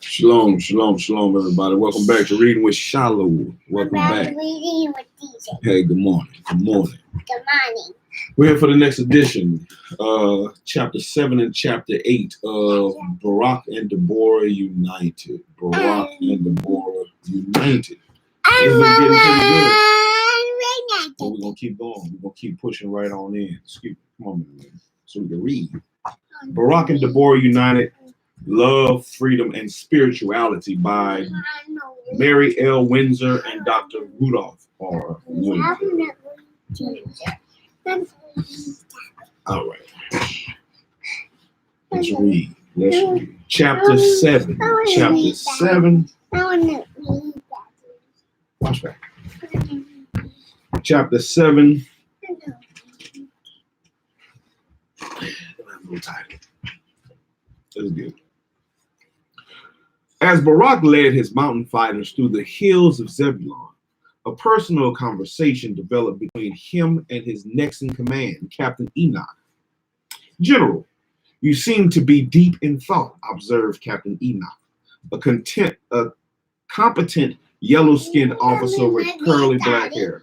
Shalom, shalom, shalom, everybody. Welcome back to Reading with Shilo. Welcome back. Reading with DJ. Hey, good morning. Good morning. Good morning. We're here for the next edition, chapter 7 and chapter 8 of Barak and Deborah United. Barak and Deborah United. It's been getting pretty good. But we're going to keep going. We're going to keep pushing right on in. Come on, man, so we can read. Barak and Deborah United, Love, Freedom, and Spirituality by Mary L. Windsor and Dr. Rudolph R. Windsor. All right. Let's read. Chapter 7. Chapter 7. Watch back. Chapter 7. I'm a little tired. That's good. As Barak led his mountain fighters through the hills of Zebulun, a personal conversation developed between him and his next in command, Captain Enoch. General, you seem to be deep in thought, observed Captain Enoch, a competent yellow-skinned officer with curly black hair.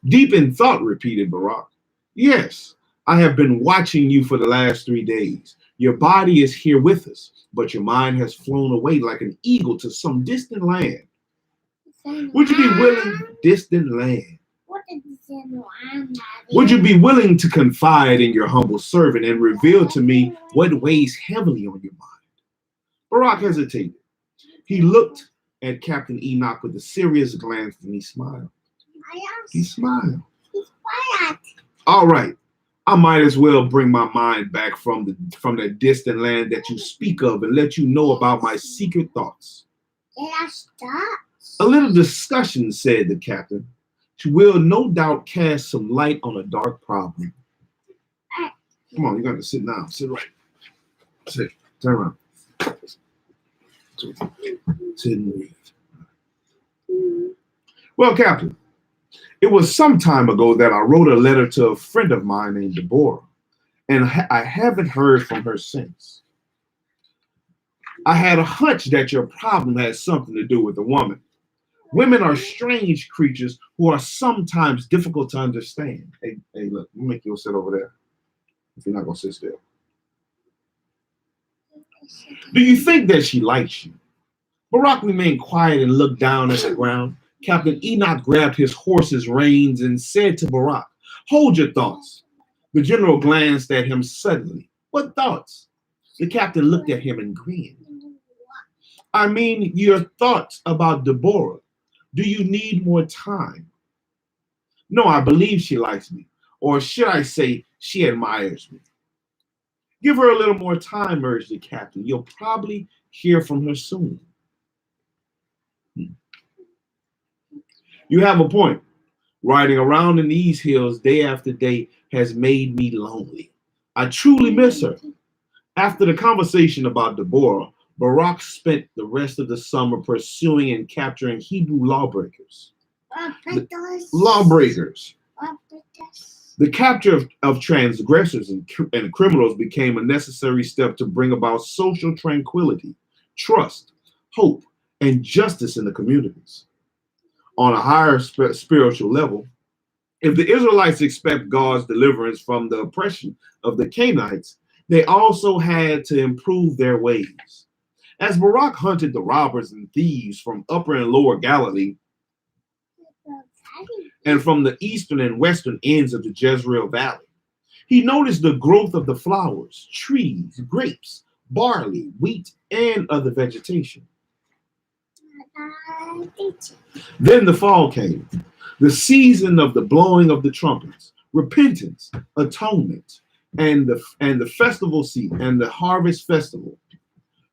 Deep in thought, repeated Barak. Yes, I have been watching you for the last 3 days. Your body is here with us, but your mind has flown away like an eagle to some distant land. Would you be willing, distant land? Would you be willing to confide in your humble servant and reveal to me what weighs heavily on your mind? Barak hesitated. He looked at Captain Enoch with a serious glance and he smiled. He smiled. All right. I might as well bring my mind back from the distant land that you speak of and let you know about my secret thoughts. A little discussion, said the captain, will no doubt cast some light on a dark problem. Come on, you got to sit down. Sit right. Sit. Turn around. Sit and read. Well, Captain, it was some time ago that I wrote a letter to a friend of mine named Deborah, and I haven't heard from her since. I had a hunch that your problem had something to do with a woman. Women are strange creatures who are sometimes difficult to understand. Hey, look, let me make you sit over there if you're not going to sit still. Do you think that she likes you? Barak remained quiet and looked down at the ground. Captain Enoch grabbed his horse's reins and said to Barak, "Hold your thoughts." The general glanced at him suddenly. "What thoughts?" The captain looked at him and grinned. "I mean, your thoughts about Deborah. Do you need more time?" "No, I believe she likes me. Or should I say, she admires me." "Give her a little more time," urged the captain. "You'll probably hear from her soon." You have a point. Riding around in these hills day after day has made me lonely. I truly miss her. After the conversation about Deborah, Barak spent the rest of the summer pursuing and capturing Hebrew lawbreakers. The capture of transgressors and criminals became a necessary step to bring about social tranquility, trust, hope, and justice in the communities. On a higher spiritual level, if the Israelites expect God's deliverance from the oppression of the Canaanites, they also had to improve their ways. As Barak hunted the robbers and thieves from Upper and Lower Galilee and from the eastern and western ends of the Jezreel Valley, he noticed the growth of the flowers, trees, grapes, barley, wheat, and other vegetation. Then the fall came, the season of the blowing of the trumpets, repentance, atonement, and the festival season and the harvest festival.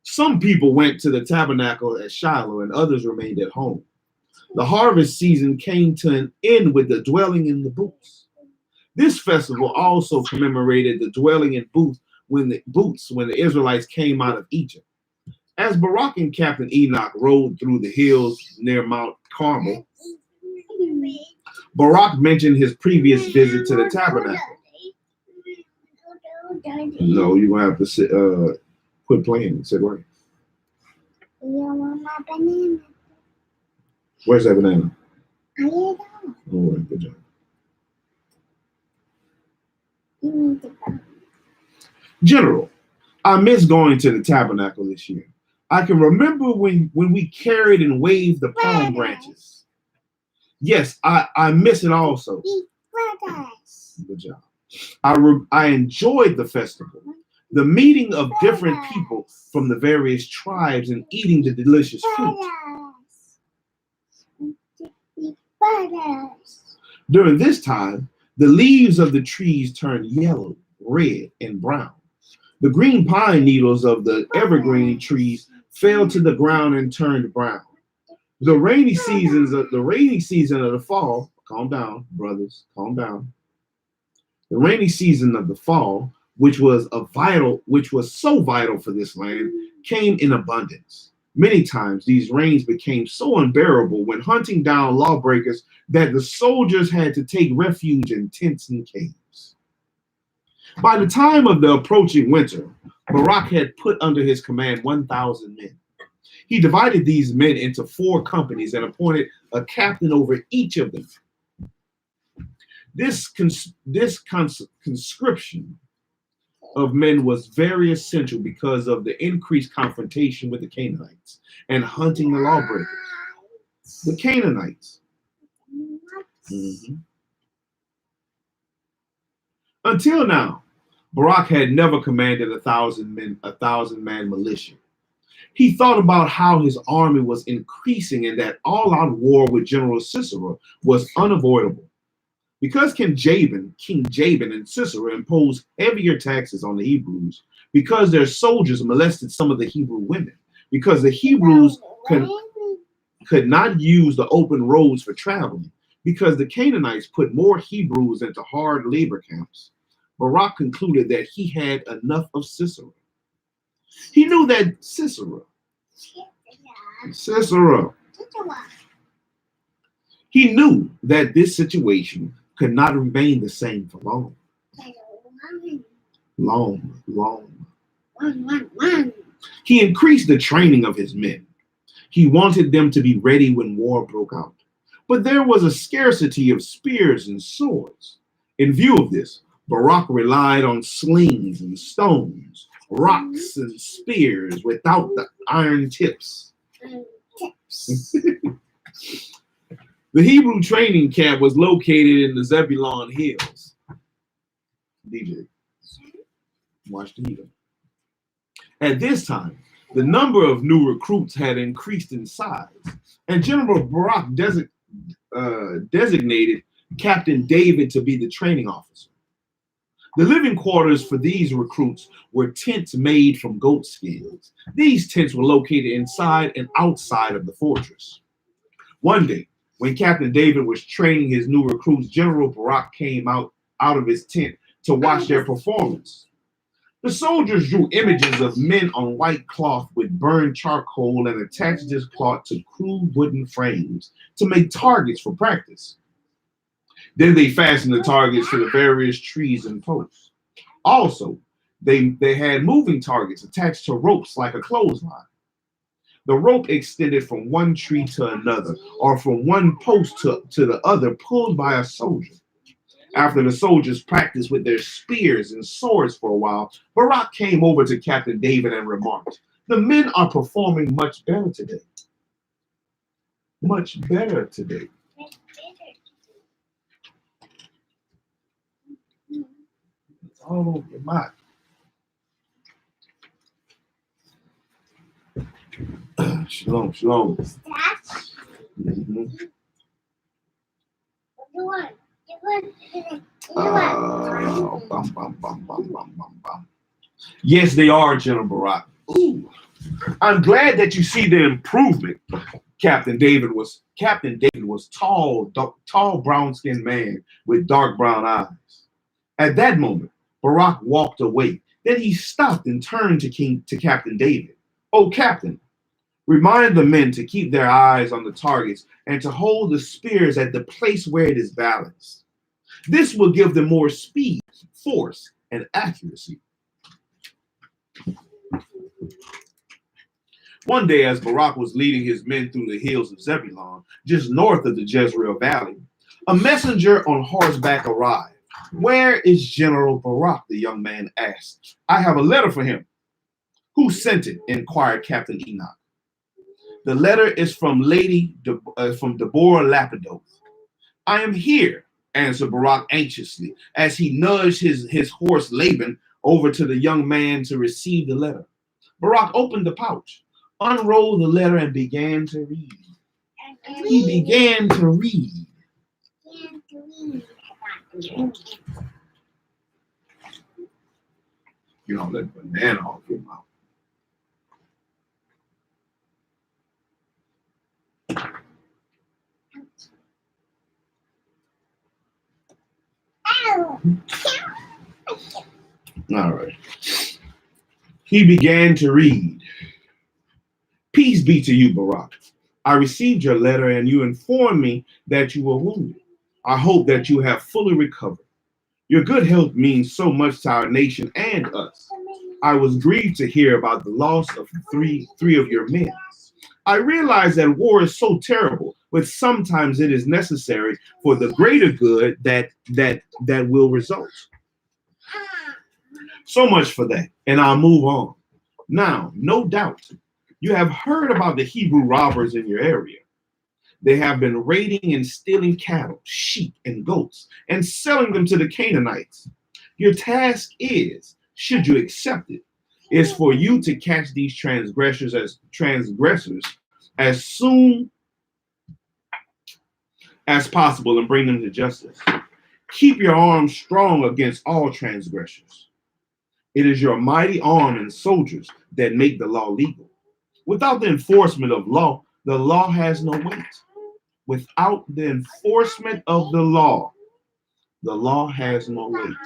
Some people went to the tabernacle at Shilo and others remained at home. The harvest season came to an end with the dwelling in the booths. This festival also commemorated the dwelling in booths when the Israelites came out of Egypt. As Barak and Captain Enoch rode through the hills near Mount Carmel, Barak mentioned his previous visit to the tabernacle. No, you're gonna have to sit, quit playing and sit right. You want my banana? Where's that banana? I ate it all. All right, good job. You need to go. General, I miss going to the tabernacle this year. I can remember when we carried and waved the palm branches. Yes, I miss it also. Big brothers. Good job. I enjoyed the festival, the meeting of different people from the various tribes and eating the delicious food. Big brothers. During this time, the leaves of the trees turned yellow, red, and brown. The green pine needles of the evergreen trees fell to the ground and turned brown. The rainy season of the fall, calm down, brothers, calm down. The rainy season of the fall, which was so vital for this land, came in abundance. Many times these rains became so unbearable when hunting down lawbreakers that the soldiers had to take refuge in tents and caves. By the time of the approaching winter, Barak had put under his command 1,000 men. He divided these men into 4 companies and appointed a captain over each of them. This conscription of men was very essential because of the increased confrontation with the Canaanites and hunting the lawbreakers. The Canaanites. Until now, Barak had never commanded a 1,000-man militia. He thought about how his army was increasing and that all-out war with General Sisera was unavoidable. Because King Jabin and Sisera imposed heavier taxes on the Hebrews, because their soldiers molested some of the Hebrew women, because the Hebrews could not use the open roads for traveling, because the Canaanites put more Hebrews into hard labor camps, Barak concluded that he had enough of Sisera. He knew that Sisera. He knew that this situation could not remain the same for long. He increased the training of his men. He wanted them to be ready when war broke out. But there was a scarcity of spears and swords. In view of this, Barak relied on slings and stones, rocks and spears without the iron tips. The Hebrew training camp was located in the Zebulon Hills. DJ, watch the heater. At this time, the number of new recruits had increased in size, and General Barak designated Captain David to be the training officer. The living quarters for these recruits were tents made from goat skins. These tents were located inside and outside of the fortress. One day, when Captain David was training his new recruits, General Barak came out of his tent to watch their performance. The soldiers drew images of men on white cloth with burned charcoal and attached this cloth to crude wooden frames to make targets for practice. Then they fastened the targets to the various trees and posts. Also, they had moving targets attached to ropes like a clothesline. The rope extended from one tree to another, or from one post to the other, pulled by a soldier. After the soldiers practiced with their spears and swords for a while, Barak came over to Captain David and remarked, "The men are performing much better today." Much better today. It's all over your mind. Shalom, shalom. Yes, they are, General Barak. Ooh. I'm glad that you see the improvement. Captain David was tall, brown-skinned man with dark brown eyes. At that moment, Barak walked away. Then he stopped and turned to Captain David. "Oh, Captain, Remind the men to keep their eyes on the targets and to hold the spears at the place where it is balanced. This will give them more speed, force, and accuracy. One day, as Barak was leading his men through the hills of Zebulun, just north of the Jezreel Valley, a messenger on horseback arrived. "Where is General Barak?" the young man asked. "I have a letter for him." "Who sent it?" inquired Captain Enoch. "The letter is from from Deborah Lapidoth." "I am here," answered Barak anxiously, as he nudged his horse Laban over to the young man to receive the letter. Barak opened the pouch, unrolled the letter, and began to read. He began to read. You don't let banana off your mouth. All right. He began to read. "Peace be to you, Barak. I received your letter and you informed me that you were wounded. I hope that you have fully recovered. Your good health means so much to our nation and us. I was grieved to hear about the loss of three of your men. I realize that war is so terrible, but sometimes it is necessary for the greater good that will result. So much for that, and I'll move on. Now, no doubt, you have heard about the Hebrew robbers in your area. They have been raiding and stealing cattle, sheep, and goats, and selling them to the Canaanites. Your task is, should you accept it, is for you to catch these transgressors as soon as possible and bring them to justice. Keep your arm strong against all transgressors. It is your mighty arm and soldiers that make the law legal. Without the enforcement of law, the law has no weight. Without the enforcement of the law has no weight.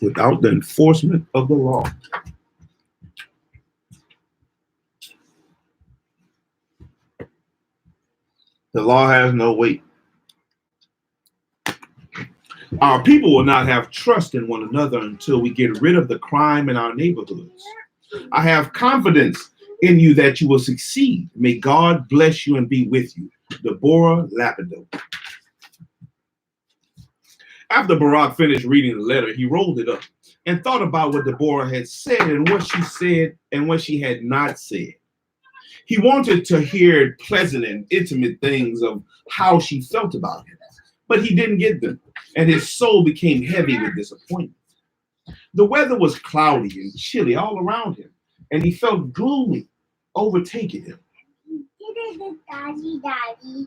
Without the enforcement of the law. The law has no weight. Our people will not have trust in one another until we get rid of the crime in our neighborhoods. I have confidence in you that you will succeed. May God bless you and be with you. Deborah Lapidoth. After Barak finished reading the letter, he rolled it up and thought about what Deborah had said and what she said and what she had not said. He wanted to hear pleasant and intimate things of how she felt about him, but he didn't get them, and his soul became heavy with disappointment. The weather was cloudy and chilly all around him, and he felt gloomy overtaking him.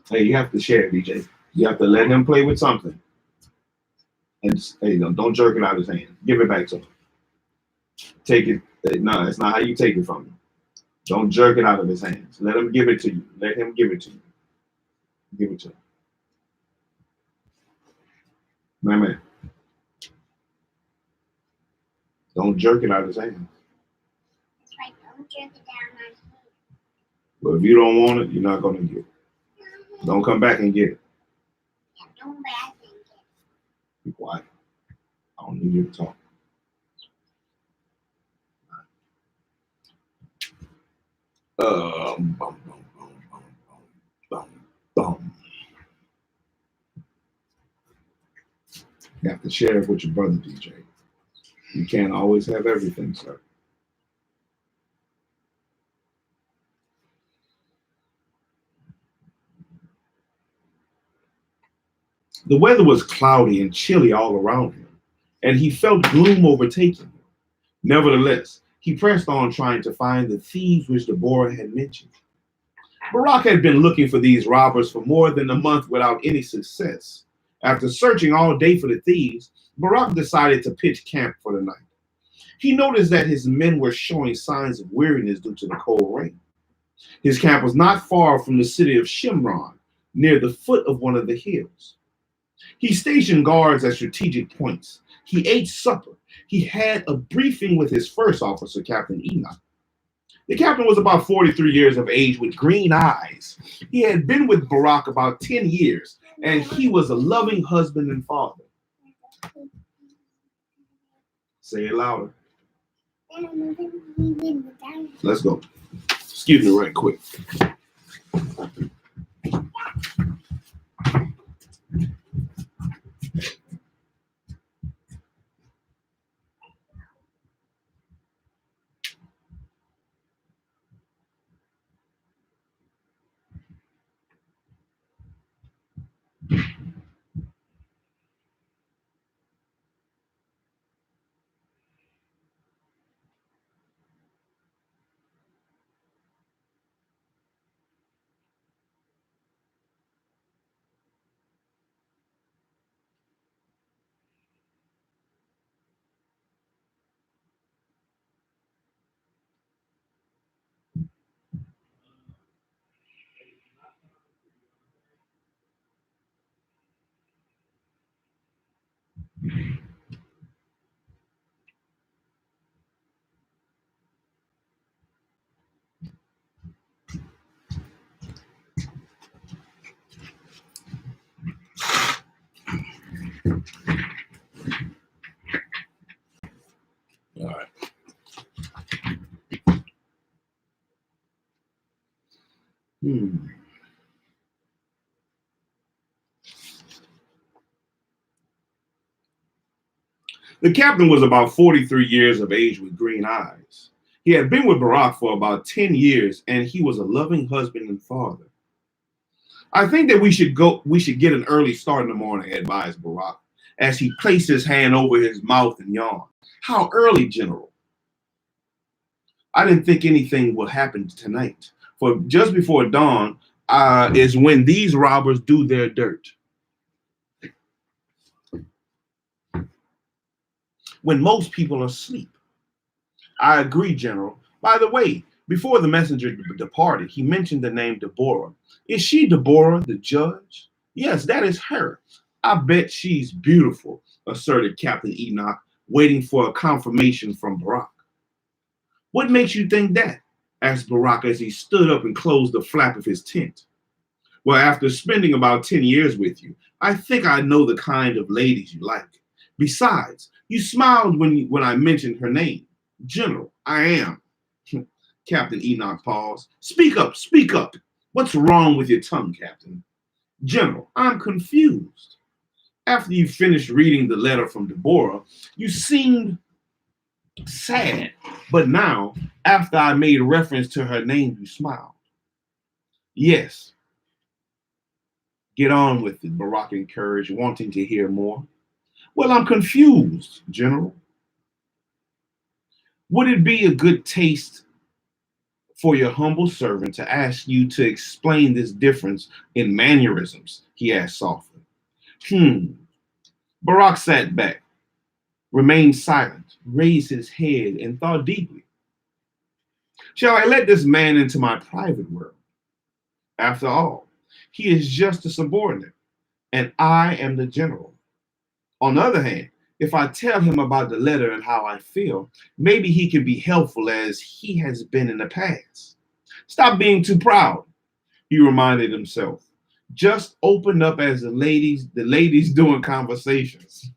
Hey, you have to share, DJ. You have to let him play with something. And hey, don't jerk it out of his hand. Give it back to him. Take it. No, that's not how you take it from him. Don't jerk it out of his hands. Let him give it to you. Let him give it to you. Give it to him. Man. Don't jerk it out of his hands. That's right. Don't jerk it down on him. But if you don't want it, you're not going to get it. Don't come back and get it. Yeah, don't back and get it. Be quiet. I don't need you to talk. Bum, bum, bum, bum, bum. You have to share it with your brother, DJ. You can't always have everything, sir. The weather was cloudy and chilly all around him, and he felt gloom overtaking him. Nevertheless, he pressed on trying to find the thieves which Deborah had mentioned. Barak had been looking for these robbers for more than a month without any success. After searching all day for the thieves, Barak decided to pitch camp for the night. He noticed that his men were showing signs of weariness due to the cold rain. His camp was not far from the city of Shimron, near the foot of one of the hills. He stationed guards at strategic points. He ate supper he had a briefing with his first officer, Captain Enoch. The captain was about 43 years of age with green eyes. He had been with Barak about 10 years, and he was a loving husband and father. Say it louder. Let's go. Excuse me right quick. All right. The captain was about 43 years of age with green eyes. He had been with Barak for about 10 years, and he was a loving husband and father. I think that we should get an early start in the morning, advised Barak, as he placed his hand over his mouth and yawned. How early, General? I didn't think anything would happen tonight, for just before dawn is when these robbers do their dirt. When most people are asleep. I agree, General. By the way, before the messenger departed, he mentioned the name Deborah. Is she Deborah, the judge? Yes, that is her. I bet she's beautiful, asserted Captain Enoch, waiting for a confirmation from Barak. What makes you think that? Asked Barak as he stood up and closed the flap of his tent. Well, after spending about 10 years with you, I think I know the kind of ladies you like. Besides, you smiled when I mentioned her name. General, I am. Captain Enoch paused. Speak up, speak up. What's wrong with your tongue, Captain? General, I'm confused. After you finished reading the letter from Deborah, you seemed sad. But now, after I made reference to her name, you smiled. Yes. Get on with it, Barak encouraged, wanting to hear more. Well, I'm confused, General. Would it be a good taste for your humble servant to ask you to explain this difference in mannerisms? He asked softly. Barak sat back, remained silent, raised his head, and thought deeply. Shall I let this man into my private world? After all, he is just a subordinate, and I am the general. On the other hand, if I tell him about the letter and how I feel, maybe he can be helpful as he has been in the past. Stop being too proud, he reminded himself. Just open up as the ladies doing conversations.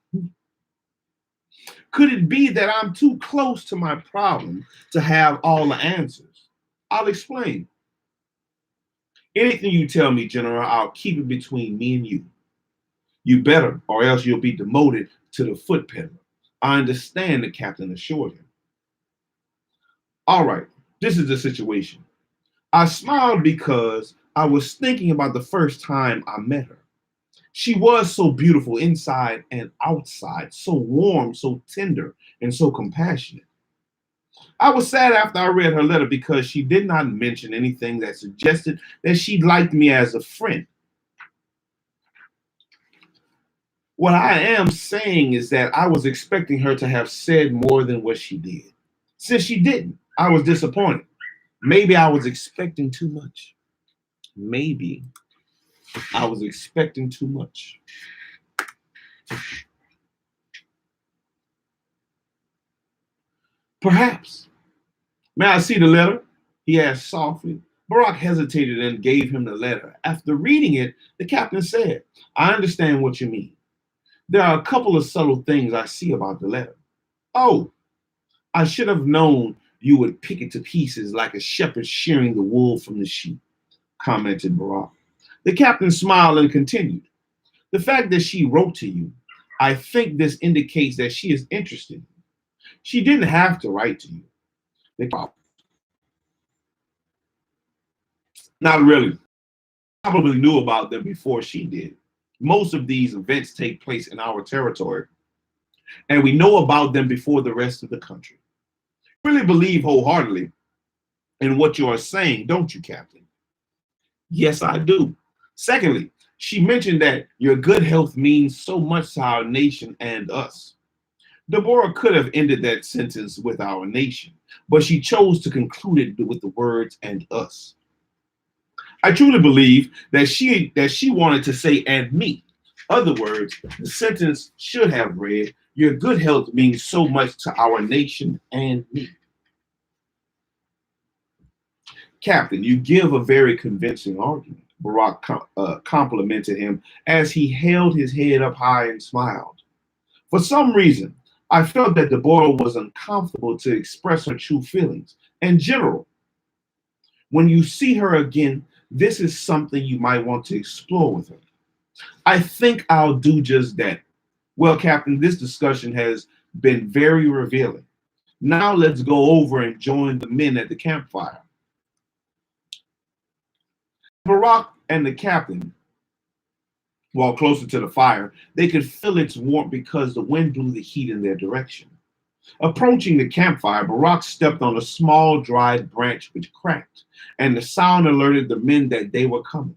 Could it be that I'm too close to my problem to have all the answers? I'll explain. Anything you tell me, General, I'll keep it between me and you. You better, or else you'll be demoted to the foot peddler. I understand, the captain assured him. All right, this is the situation. I smiled because I was thinking about the first time I met her. She was so beautiful inside and outside, so warm, so tender, and so compassionate. I was sad after I read her letter because she did not mention anything that suggested that she liked me as a friend. What I am saying is that I was expecting her to have said more than what she did. Since she didn't, I was disappointed. Maybe I was expecting too much. Maybe I was expecting too much. Perhaps. May I see the letter? He asked softly. Barak hesitated and gave him the letter. After reading it, the captain said, I understand what you mean. There are a couple of subtle things I see about the letter. Oh, I should have known you would pick it to pieces like a shepherd shearing the wool from the sheep, commented Barak. The captain smiled and continued. The fact that she wrote to you, I think this indicates that she is interested. She didn't have to write to you. Not really. Probably knew about them before she did. Most of these events take place in our territory, and we know about them before the rest of the country. I really believe wholeheartedly in what you are saying, don't you, Captain? Yes, I do. Secondly, she mentioned that your good health means so much to our nation and us. Deborah could have ended that sentence with our nation, but she chose to conclude it with the words and us. I truly believe that she wanted to say and me. Other words, the sentence should have read, your good health means so much to our nation and me. Captain, you give a very convincing argument. Barak complimented him as he held his head up high and smiled. For some reason, I felt that Deborah was uncomfortable to express her true feelings. In general, when you see her again, this is something you might want to explore with her. I think I'll do just that. Well, Captain, this discussion has been very revealing. Now let's go over and join the men at the campfire. Barak and the captain, while closer to the fire, they could feel its warmth because the wind blew the heat in their direction. Approaching the campfire, Barak stepped on a small dried branch which cracked, and the sound alerted the men that they were coming.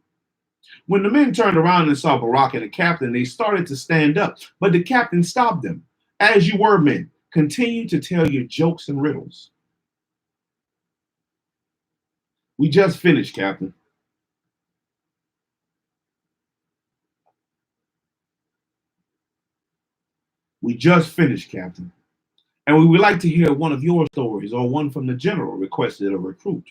When the men turned around and saw Barak and the captain, they started to stand up, but the captain stopped them. As you were, men, continue to tell your jokes and riddles. We just finished, Captain. We just finished, Captain. And we would like to hear one of your stories or one from the general, requested a recruit.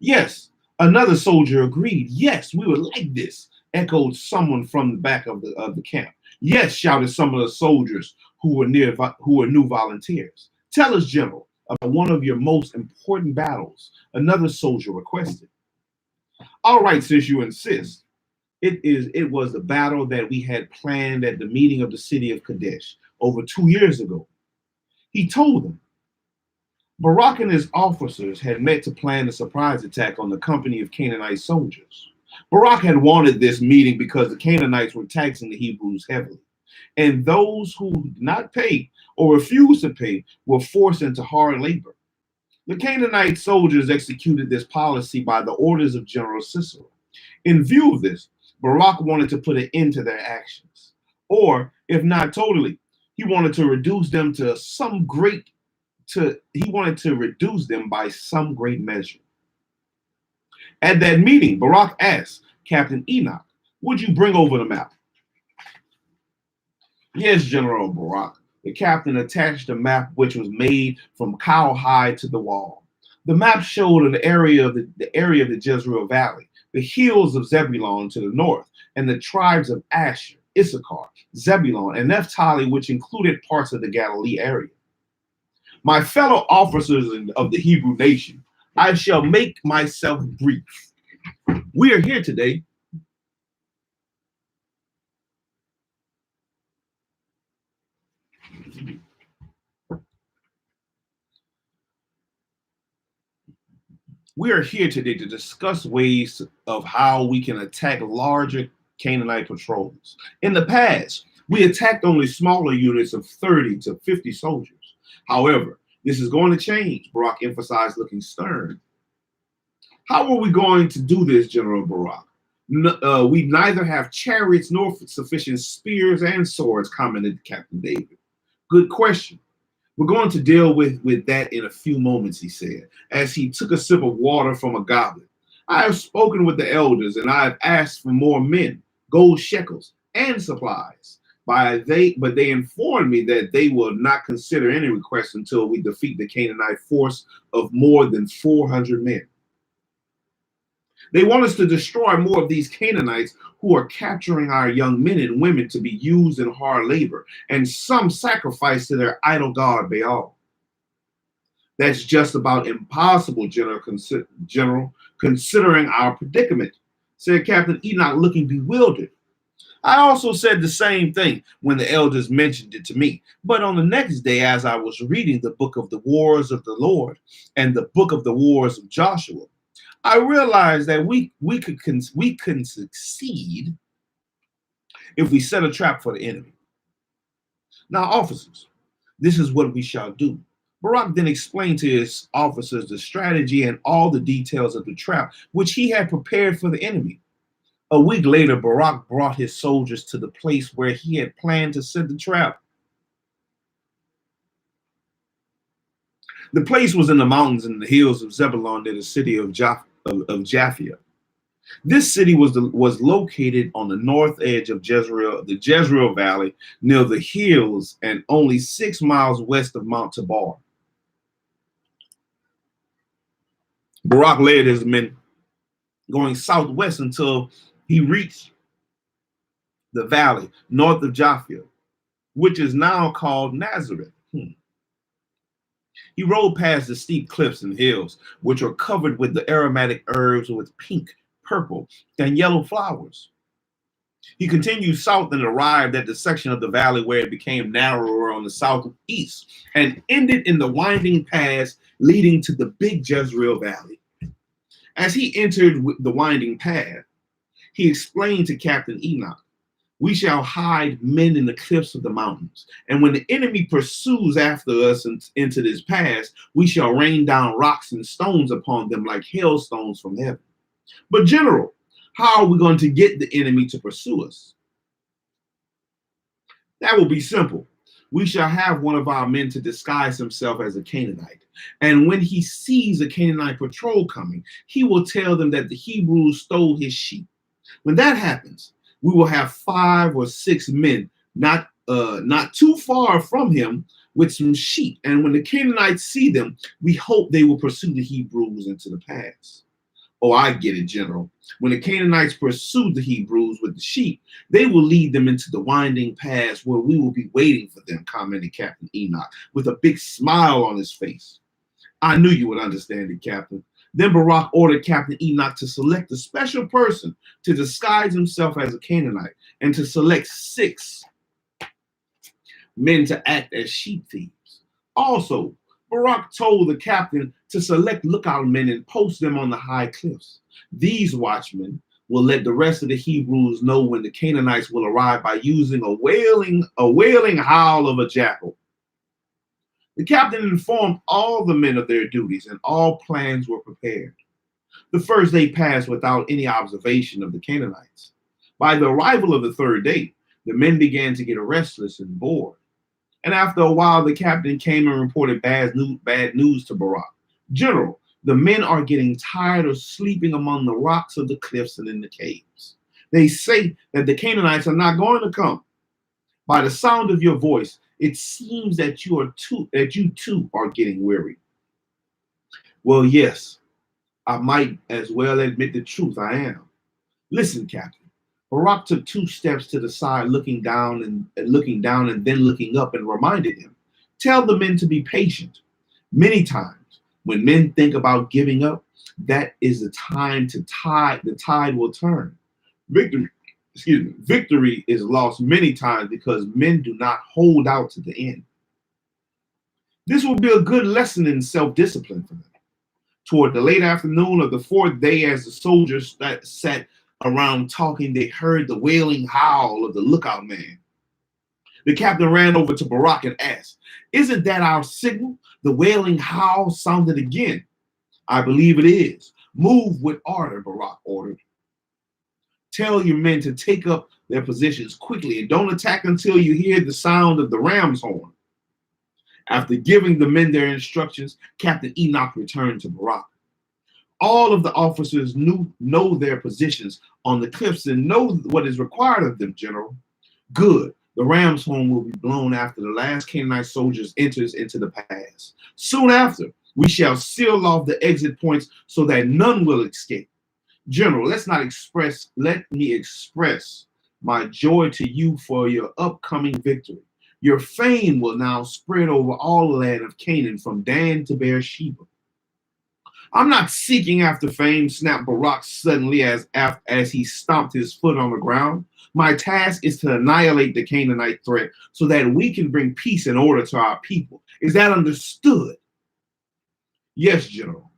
Yes, another soldier agreed. Yes, we would like this, echoed someone from the back of the camp. Yes, shouted some of the soldiers who were new volunteers. Tell us, General, about one of your most important battles, another soldier requested. All right, since you insist. It was the battle that we had planned at the meeting of the city of Kadesh over 2 years ago. He told them. Barak and his officers had met to plan a surprise attack on the company of Canaanite soldiers. Barak had wanted this meeting because the Canaanites were taxing the Hebrews heavily, and those who did not pay or refused to pay were forced into hard labor. The Canaanite soldiers executed this policy by the orders of General Cicero. In view of this, Barak wanted to put an end to their actions, or if not totally, he wanted to reduce them by some great measure. At that meeting, Barak asked Captain Enoch, would you bring over the map? Yes, General Barak. The captain attached a map which was made from cowhide to the wall. The map showed an area of the area of the Jezreel Valley, the hills of Zebulun to the north, and the tribes of Asher, Issachar, Zebulun, and Naphtali, which included parts of the Galilee area. My fellow officers of the Hebrew nation, I shall make myself brief. We are here today to discuss ways of how we can attack larger Canaanite patrols. In the past, we attacked only smaller units of 30 to 50 soldiers. However, this is going to change, Barak emphasized, looking stern. How are we going to do this, General Barak? We neither have chariots nor sufficient spears and swords, commented Captain David. Good question. We're going to deal with that in a few moments, he said, as he took a sip of water from a goblet. I have spoken with the elders, and I have asked for more men, gold shekels, and supplies. But they informed me that they will not consider any request until we defeat the Canaanite force of more than 400 men. They want us to destroy more of these Canaanites who are capturing our young men and women to be used in hard labor, and some sacrifice to their idol god Baal. That's just about impossible, General, considering our predicament, said Captain Enoch, looking bewildered. I also said the same thing when the elders mentioned it to me. But on the next day, as I was reading the book of the wars of the Lord and the book of the wars of Joshua, I realized that we can succeed if we set a trap for the enemy. Now, officers, this is what we shall do. Barak then explained to his officers the strategy and all the details of the trap, which he had prepared for the enemy. A week later, Barak brought his soldiers to the place where he had planned to set the trap. The place was in the mountains and the hills of Zebulun near the city of Japhia. This city was located on the north edge of the Jezreel Valley, near the hills and only 6 miles west of Mount Tabor. Barak led his men going southwest until he reached the valley north of Japhia, which is now called Nazareth. He rode past the steep cliffs and hills, which are covered with the aromatic herbs with pink, purple, and yellow flowers. He continued south and arrived at the section of the valley where it became narrower on the southeast and ended in the winding paths leading to the big Jezreel Valley. As he entered the winding path, he explained to Captain Enoch, "We shall hide men in the cliffs of the mountains, and when the enemy pursues after us into this pass, we shall rain down rocks and stones upon them like hailstones from heaven." But General, how are we going to get the enemy to pursue us? That will be simple. We shall have one of our men to disguise himself as a Canaanite. And when he sees a Canaanite patrol coming, he will tell them that the Hebrews stole his sheep. When that happens, we will have 5 or 6 men not too far from him with some sheep. And when the Canaanites see them, we hope they will pursue the Hebrews into the pass. Oh, I get it, General. When the Canaanites pursue the Hebrews with the sheep, they will lead them into the winding paths where we will be waiting for them, commented Captain Enoch with a big smile on his face. I knew you would understand it, Captain. Then Barak ordered Captain Enoch to select a special person to disguise himself as a Canaanite and to select 6 men to act as sheep thieves. Also, Barak told the captain to select lookout men and post them on the high cliffs. These watchmen will let the rest of the Hebrews know when the Canaanites will arrive by using a wailing howl of a jackal. The captain informed all the men of their duties, and all plans were prepared. The first day passed without any observation of the Canaanites. By the arrival of the third day, the men began to get restless and bored. And after a while, the captain came and reported bad news to Barak. "General, the men are getting tired of sleeping among the rocks of the cliffs and in the caves. They say that the Canaanites are not going to come. By the sound of your voice, it seems that you too are getting weary." Well, yes, I might as well admit the truth. I am. Listen, Captain. Barak took 2 steps to the side, looking down and then looking up, and reminded him, "Tell the men to be patient. Many times, when men think about giving up, that is the time the tide will turn. Victory is lost many times because men do not hold out to the end." This will be a good lesson in self-discipline for them. Toward the late afternoon of the 4th day, as the soldiers sat around talking, they heard the wailing howl of the lookout man. The captain ran over to Barak and asked, "Isn't that our signal?" The wailing howl sounded again. "I believe it is. Move with ardor," Barak ordered. "Tell your men to take up their positions quickly and don't attack until you hear the sound of the ram's horn." After giving the men their instructions, Captain Enoch returned to Barak. "All of the officers know their positions on the cliffs and know what is required of them, General." "Good, The ram's horn will be blown after the last Canaanite soldiers enters into the pass. Soon after, we shall seal off the exit points so that none will escape. General, let me express my joy to you for your upcoming victory. Your fame will now spread over all the land of Canaan from Dan to Beersheba. I'm not seeking after fame, snapped Barak suddenly as he stomped his foot on the ground. My task is to annihilate the Canaanite threat so that we can bring peace and order to our people. Is that understood? Yes, General.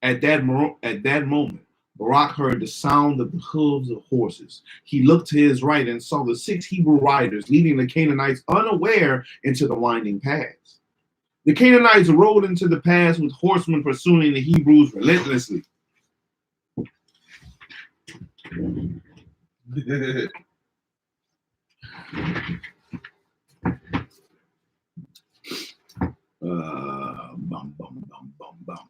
At that moment, Barak heard the sound of the hooves of horses. He looked to his right and saw the 6 Hebrew riders leading the Canaanites unaware into the winding paths. The Canaanites rode into the pass with horsemen pursuing the Hebrews relentlessly. Bum, bum, bum, bum, bum.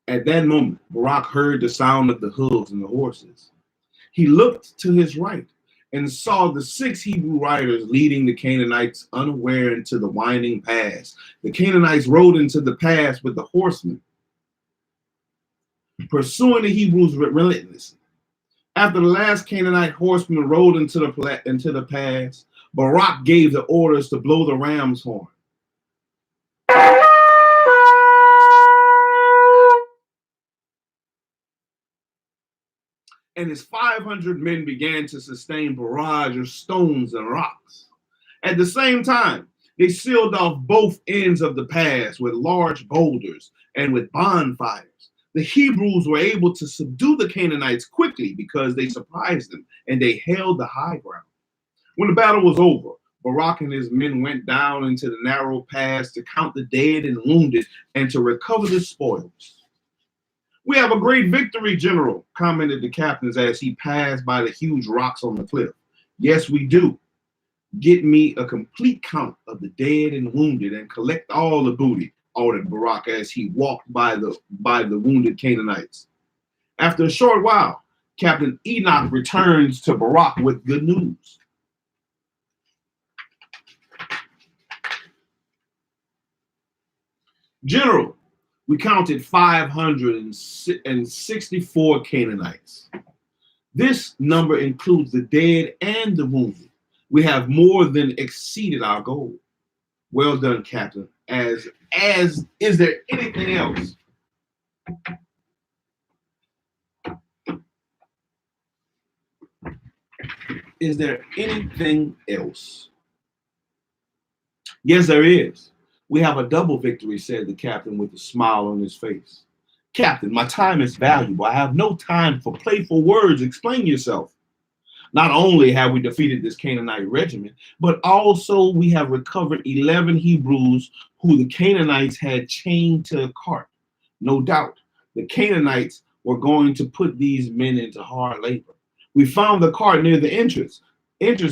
At that moment, Barak heard the sound of the hooves and the horses. He looked to his right and saw the 6 Hebrew riders leading the Canaanites unaware into the winding pass. The Canaanites rode into the pass with the horsemen, pursuing the Hebrews relentlessly. After the last Canaanite horseman rode into the pass, Barak gave the orders to blow the ram's horn. And his 500 men began to sustain barrage of stones and rocks. At the same time, they sealed off both ends of the pass with large boulders and with bonfires. The Hebrews were able to subdue the Canaanites quickly because they surprised them and they held the high ground. When the battle was over, Barak and his men went down into the narrow pass to count the dead and wounded and to recover the spoils. We have a great victory, General, commented the captains as he passed by the huge rocks on the cliff. Yes, we do. Get me a complete count of the dead and wounded and collect all the booty, ordered Barak as he walked by the wounded Canaanites. After a short while, Captain Enoch returns to Barak with good news. General, we counted 564 Canaanites. This number includes the dead and the wounded. We have more than exceeded our goal. Well done, Captain. Is there anything else? Is there anything else? Yes, there is. We have a double victory, said the captain with a smile on his face. Captain, my time is valuable. I have no time for playful words. Explain yourself. Not only have we defeated this Canaanite regiment, but also we have recovered 11 Hebrews who the Canaanites had chained to a cart. No doubt, the Canaanites were going to put these men into hard labor. We found the cart near the entrance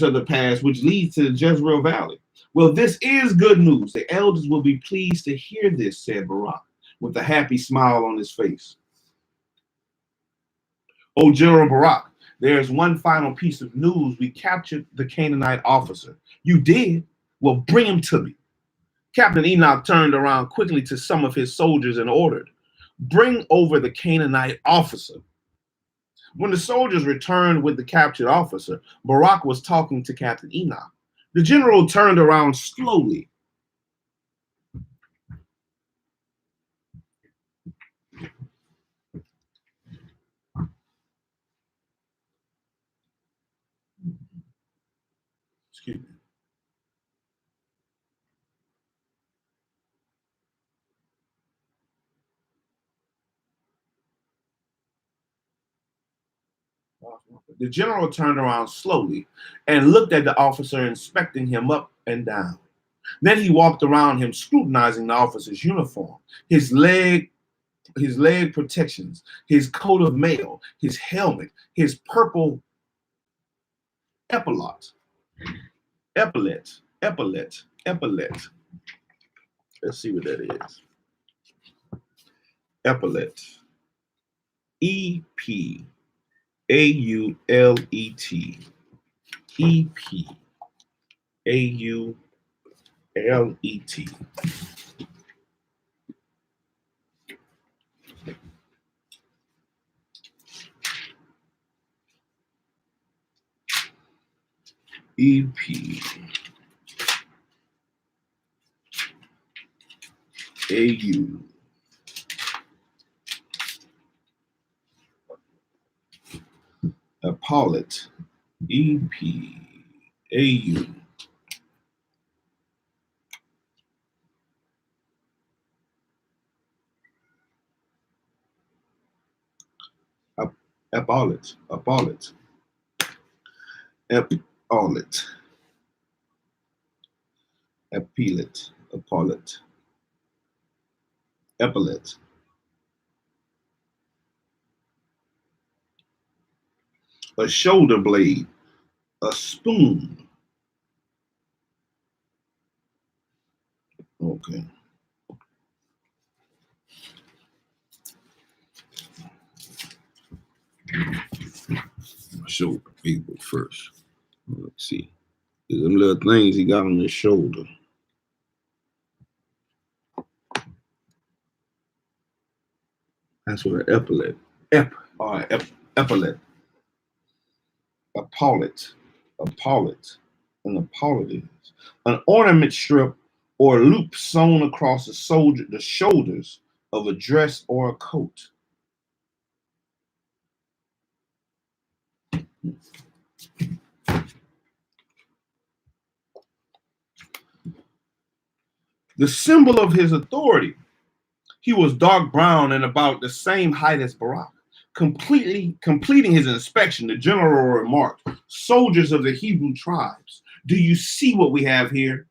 of the pass, which leads to the Jezreel Valley. Well, this is good news. The elders will be pleased to hear this, said Barak, with a happy smile on his face. Oh, General Barak, there's one final piece of news. We captured the Canaanite officer. You did? Well, bring him to me. Captain Enoch turned around quickly to some of his soldiers and ordered, bring over the Canaanite officer. When the soldiers returned with the captured officer, Barak was talking to Captain Enoch. The general turned around slowly. Excuse me. The general turned around slowly and looked at the officer, inspecting him up and down. Then he walked around him, scrutinizing the officer's uniform, his leg protections, his coat of mail, his helmet, his purple epaulet. Let's see what that is. Epaulet. EPAULET. E-P-A-U-L-E-T. E-P-A-U. Apollet. E-P-A-U. Apollet. Apollet. Apollet. Appealet. Apollet. Epaulet. A shoulder blade. A spoon. Okay. Shoulder blade first. Let's see. Them little things he got on his shoulder. That's what an epaulet. Epaulet. Apollet. Apollet. An apollet is an ornament strip or loop sewn across the shoulders of a dress or a coat. The symbol of his authority. He was dark brown and about the same height as Barak. Completing his inspection, the general remarked, "Soldiers of the Hebrew tribes, do you see what we have here?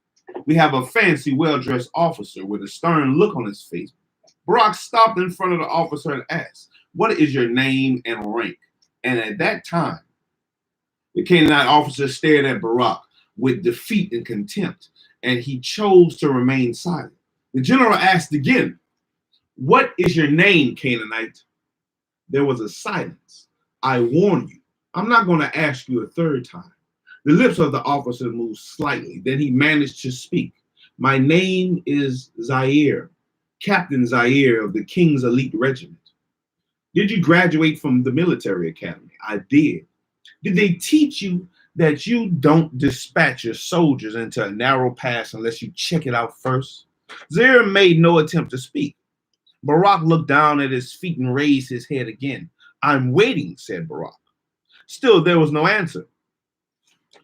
We have a fancy, well-dressed officer with a stern look on his face." Barak stopped in front of the officer and asked, "What is your name and rank?" And at that time, the Canaanite officer stared at Barak with defeat and contempt, and he chose to remain silent. The general asked again, "What is your name, Canaanite?" There was a silence. "I warn you, I'm not going to ask you a third time." The lips of the officer moved slightly. Then he managed to speak. "My name is Zaire, Captain Zaire of the King's Elite Regiment." "Did you graduate from the military academy?" "I did." "Did they teach you that you don't dispatch your soldiers into a narrow pass unless you check it out first?" Zaire made no attempt to speak. Barak looked down at his feet and raised his head again. "I'm waiting," said Barak. Still, there was no answer.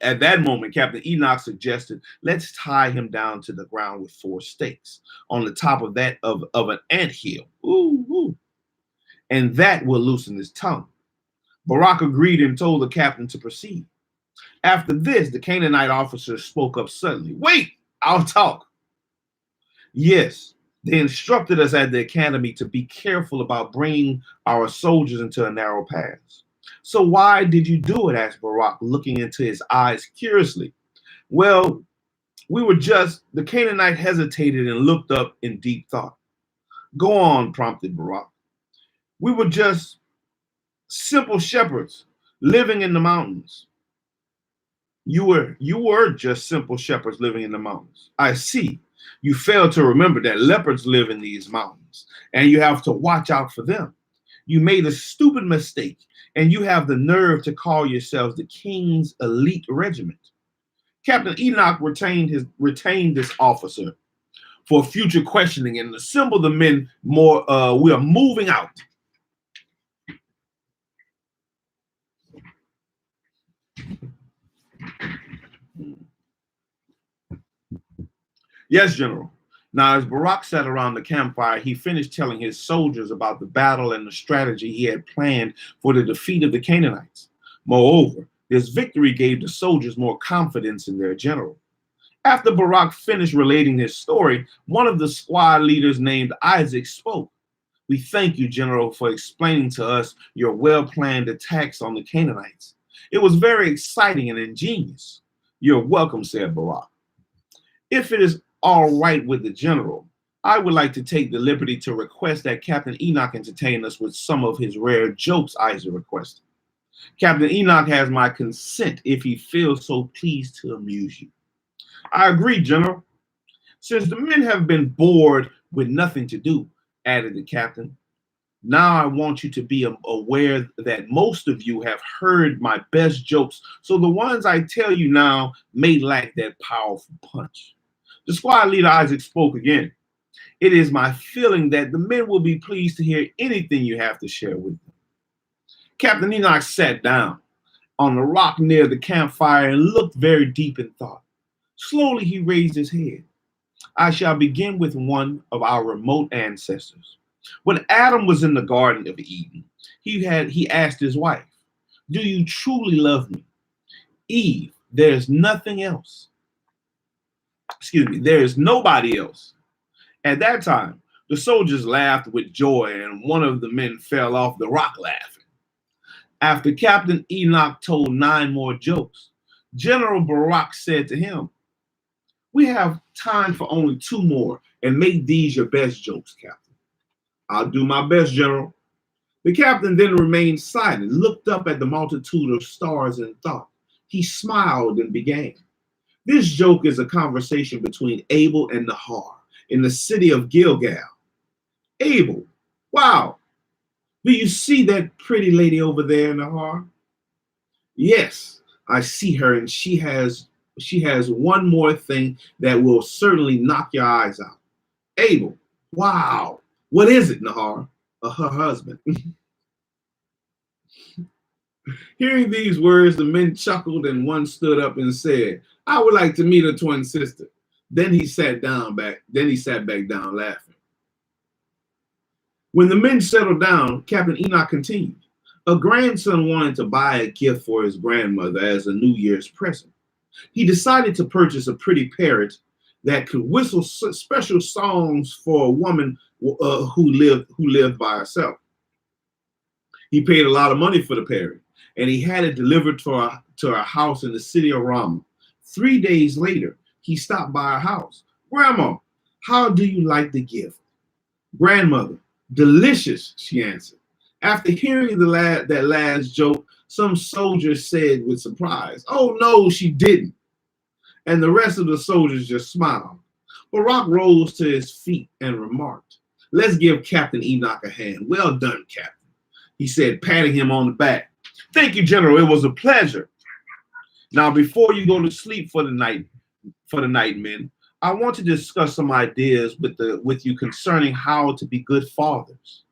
At that moment, Captain Enoch suggested, "Let's tie him down to the ground with 4 stakes on the top of that of an anthill. Ooh, ooh. And that will loosen his tongue." Barak agreed and told the captain to proceed. After this, the Canaanite officer spoke up suddenly. "Wait, I'll talk." "Yes, they instructed us at the academy to be careful about bringing our soldiers into a narrow pass." "So why did you do it?" asked Barak, looking into his eyes curiously. "Well, the Canaanite hesitated and looked up in deep thought. "Go on," prompted Barak. "We were just simple shepherds living in the mountains." You were just simple shepherds living in the mountains. "I see. You fail to remember that leopards live in these mountains, and you have to watch out for them. You made a stupid mistake, and you have the nerve to call yourselves the King's Elite Regiment." Captain Enoch retained this officer for future questioning and assembled the men more. We are moving out. "Yes, General." Now, as Barak sat around the campfire, he finished telling his soldiers about the battle and the strategy he had planned for the defeat of the Canaanites. Moreover, this victory gave the soldiers more confidence in their general. After Barak finished relating his story, one of the squad leaders named Isaac spoke. "We thank you, General, for explaining to us your well-planned attacks on the Canaanites. It was very exciting and ingenious." "You're welcome," said Barak. "If it is all right with the general, I would like to take the liberty to request that Captain Enoch entertain us with some of his rare jokes," Isaac requested. Captain Enoch has my consent if he feels so pleased to amuse you. I agree, General. Since the men have been bored with nothing to do, added the captain, now I want you to be aware that most of you have heard my best jokes, so the ones I tell you now may lack that powerful punch. The squad leader Isaac spoke again. It is my feeling that the men will be pleased to hear anything you have to share with them. Captain Enoch sat down on a rock near the campfire and looked very deep in thought. Slowly he raised his head. I shall begin with one of our remote ancestors. When Adam was in the Garden of Eden, he asked his wife, "Do you truly love me?" Eve, there's nothing else. Excuse me, there is nobody else. At that time, the soldiers laughed with joy, and one of the men fell off the rock laughing. After Captain Enoch told 9 more jokes, General Barak said to him, "We have time for only 2 more, and make these your best jokes, Captain." "I'll do my best, General." The captain then remained silent, looked up at the multitude of stars and thought. He smiled and began. This joke is a conversation between Abel and Nahar in the city of Gilgal. Abel, wow, do you see that pretty lady over there, Nahar? Yes, I see her, and she has one more thing that will certainly knock your eyes out. Abel, wow, what is it, Nahar? Her husband. Hearing these words, the men chuckled, and one stood up and said, "I would like to meet a twin sister." Then he sat back down laughing. When the men settled down, Captain Enoch continued. A grandson wanted to buy a gift for his grandmother as a New Year's present. He decided to purchase a pretty parrot that could whistle special songs for a woman who lived by herself. He paid a lot of money for the parrot, and he had it delivered to our house in the city of Ramah. 3 days later, he stopped by our house. "Grandma, how do you like the gift?" "Grandmother, delicious," she answered. After hearing that last joke, some soldiers said with surprise, "Oh no, she didn't." And the rest of the soldiers just smiled. Barak rose to his feet and remarked, "Let's give Captain Enoch a hand. Well done, Captain," he said, patting him on the back. "Thank you, General. It was a pleasure. Now, before you go to sleep for the night, men, I want to discuss some ideas with you concerning how to be good fathers.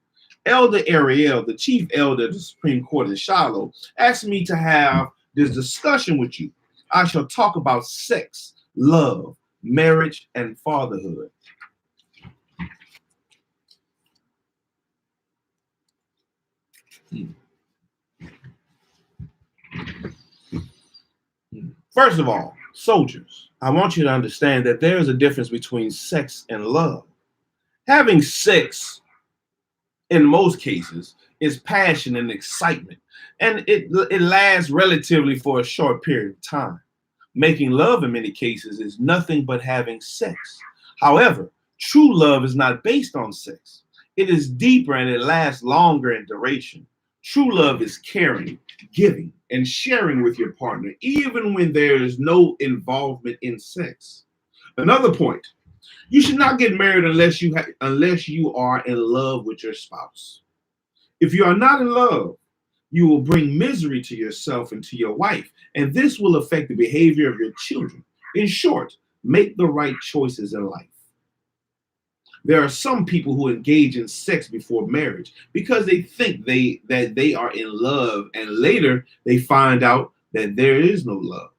Elder Ariel, the chief elder of the Supreme Court in Shilo, asked me to have this discussion with you. I shall talk about sex, love, marriage, and fatherhood." First of all, soldiers, I want you to understand that there is a difference between sex and love. Having sex, in most cases, is passion and excitement, and it lasts relatively for a short period of time. Making love, in many cases, is nothing but having sex. However, true love is not based on sex. It is deeper and it lasts longer in duration. True love is caring, giving, and sharing with your partner, even when there is no involvement in sex. Another point, you should not get married unless you are in love with your spouse. If you are not in love, you will bring misery to yourself and to your wife, and this will affect the behavior of your children. In short, make the right choices in life. There are some people who engage in sex before marriage because they think that they are in love, and later they find out that there is no love.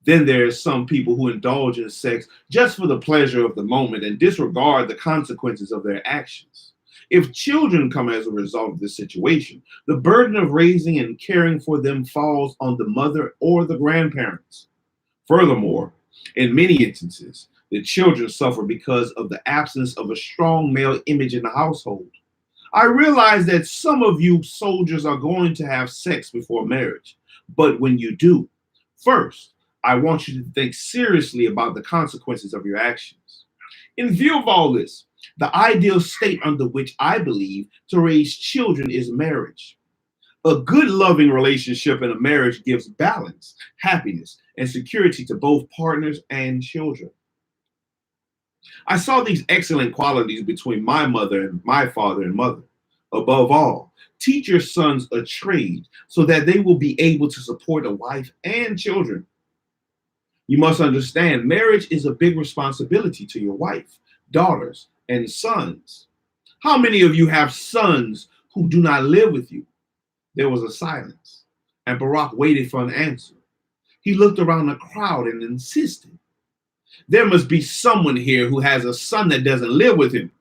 Then there are some people who indulge in sex just for the pleasure of the moment and disregard the consequences of their actions. If children come as a result of this situation, the burden of raising and caring for them falls on the mother or the grandparents. Furthermore, in many instances, the children suffer because of the absence of a strong male image in the household. I realize that some of you soldiers are going to have sex before marriage, but when you do, first, I want you to think seriously about the consequences of your actions. In view of all this, the ideal state under which I believe to raise children is marriage. A good, loving relationship in a marriage gives balance, happiness, and security to both partners and children. I saw these excellent qualities between my mother and my father and mother. Above all, teach your sons a trade so that they will be able to support a wife and children. You must understand marriage is a big responsibility to your wife, daughters, and sons. How many of you have sons who do not live with you? There was a silence, and Barak waited for an answer. He looked around the crowd and insisted, there must be someone here who has a son that doesn't live with him.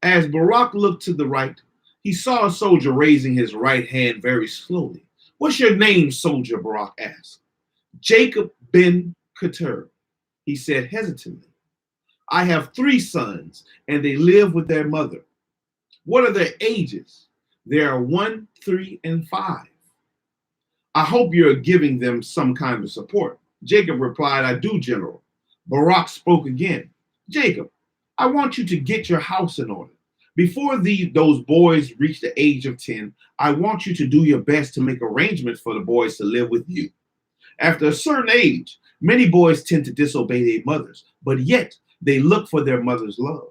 As Barak looked to the right, he saw a soldier raising his right hand very slowly. What's your name, soldier? Barak asked. Jacob ben Ketur, he said hesitantly. I have 3 sons, and they live with their mother. What are their ages? They are 1, 3, and 5. I hope you're giving them some kind of support. Jacob replied, I do, General. Barak spoke again. Jacob, I want you to get your house in order. Before those boys reach the age of 10, I want you to do your best to make arrangements for the boys to live with you. After a certain age, many boys tend to disobey their mothers, but yet they look for their mother's love.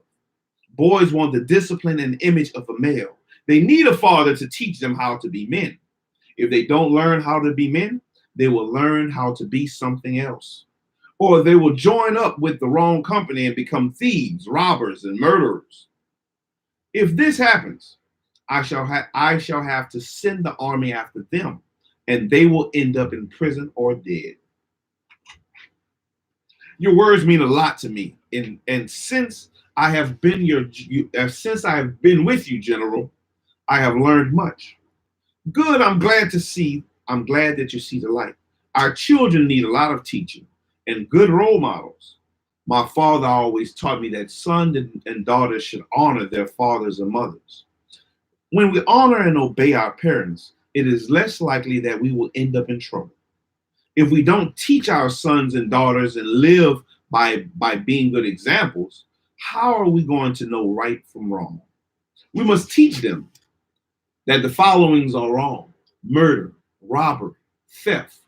Boys want the discipline and image of a male. They need a father to teach them how to be men. If they don't learn how to be men, they will learn how to be something else. Or they will join up with the wrong company and become thieves, robbers, and murderers. If this happens, I shall have to send the army after them, and they will end up in prison or dead. Your words mean a lot to me, and since I have been with you, General, I have learned much. Good, I'm glad that you see the light. Our children need a lot of teaching and good role models. My father always taught me that sons and daughters should honor their fathers and mothers. When we honor and obey our parents, it is less likely that we will end up in trouble. If we don't teach our sons and daughters and live by being good examples, how are we going to know right from wrong? We must teach them that the followings are wrong: murder, robbery, theft,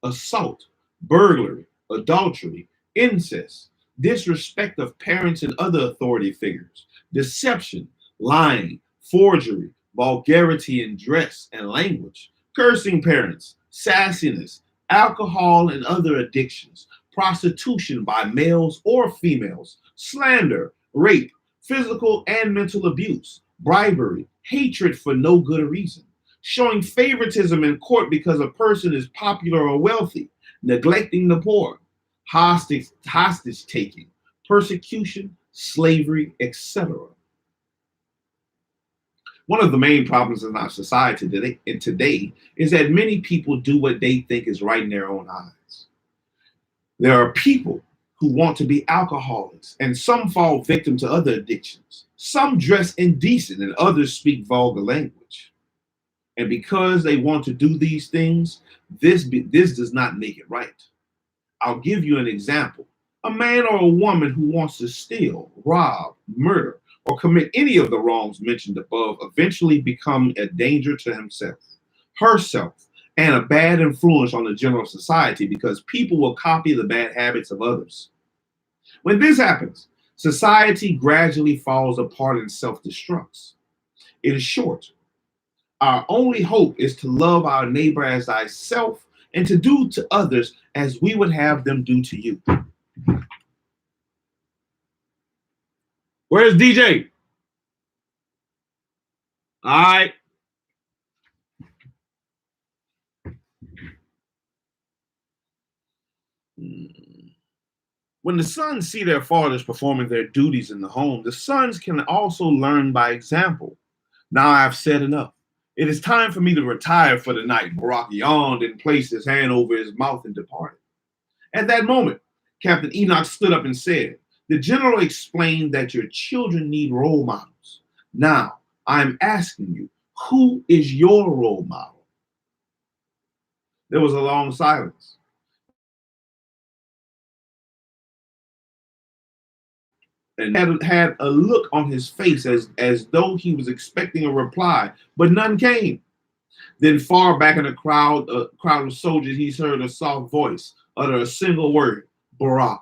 assault, burglary, adultery, incest, disrespect of parents and other authority figures, deception, lying, forgery, vulgarity in dress and language, cursing parents, sassiness, alcohol and other addictions, prostitution by males or females, slander, rape, physical and mental abuse, bribery, hatred for no good reason, showing favoritism in court because a person is popular or wealthy, neglecting the poor, hostage taking, persecution, slavery, etc. One of the main problems in our society today is that many people do what they think is right in their own eyes. There are people who want to be alcoholics, and some fall victim to other addictions. Some dress indecent, and others speak vulgar language. And because they want to do these things, this does not make it right. I'll give you an example. A man or a woman who wants to steal, rob, murder, or commit any of the wrongs mentioned above eventually become a danger to himself, herself, and a bad influence on the general society because people will copy the bad habits of others. When this happens, society gradually falls apart and self-destructs. In short, our only hope is to love our neighbor as thyself and to do to others as we would have them do to you. Where's DJ? All right. When the sons see their fathers performing their duties in the home, the sons can also learn by example. Now I've said enough. It is time for me to retire for the night. Barak yawned and placed his hand over his mouth and departed. At that moment, Captain Enoch stood up and said, the general explained that your children need role models. Now, I'm asking you, who is your role model? There was a long silence. and had a look on his face as though he was expecting a reply, but none came. Then far back in a crowd of soldiers, he heard a soft voice utter a single word, Barak.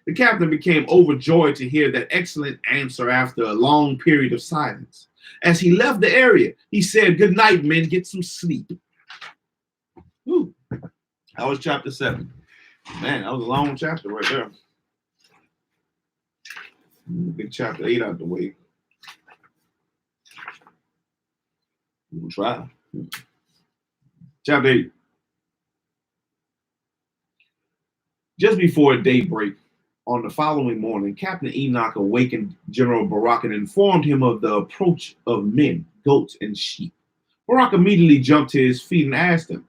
The captain became overjoyed to hear that excellent answer after a long period of silence. As he left the area, he said, "Good night, men, get some sleep." Whew. That was chapter 7. Man, that was a long chapter right there. Get chapter 8 out the way. We'll try. Chapter 8. Just before daybreak on the following morning, Captain Enoch awakened General Barak and informed him of the approach of men, goats, and sheep. Barak immediately jumped to his feet and asked him,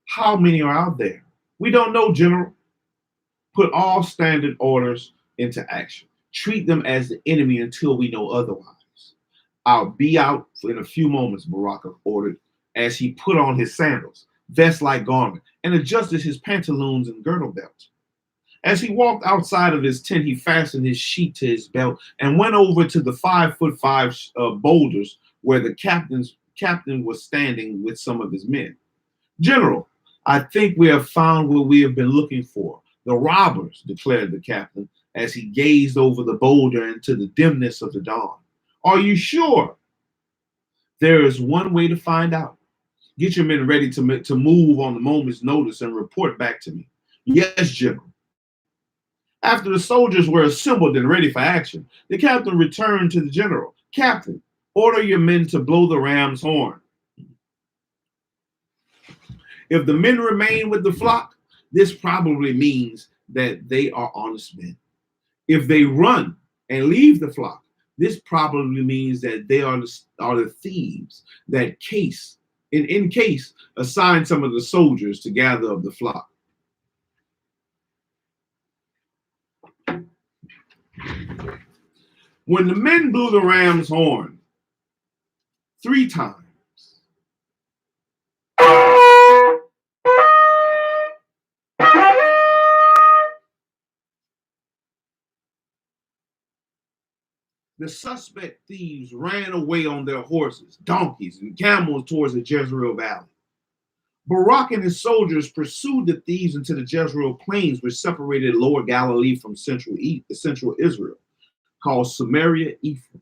"How many are out there?" "We don't know, General." "Put all standard orders into action. Treat them as the enemy until we know otherwise." "I'll be out in a few moments," Barak ordered, as he put on his sandals, vest-like garment, and adjusted his pantaloons and girdle belt. As he walked outside of his tent, he fastened his sheet to his belt and went over to the 5'5" boulders where the captain was standing with some of his men. "General, I think we have found what we have been looking for. The robbers," declared the captain as he gazed over the boulder into the dimness of the dawn. "Are you sure?" "There is one way to find out. Get your men ready to move on the moment's notice and report back to me." "Yes, General." After the soldiers were assembled and ready for action, the captain returned to the general. "Captain, order your men to blow the ram's horn. If the men remain with the flock, this probably means that they are honest men. If they run and leave the flock, this probably means that they are the thieves that in case assign some of the soldiers to gather up the flock." When the men blew the ram's horn 3 times, the suspect thieves ran away on their horses, donkeys, and camels towards the Jezreel Valley. Barak and his soldiers pursued the thieves into the Jezreel plains, which separated Lower Galilee from central Israel, called Samaria Ephraim.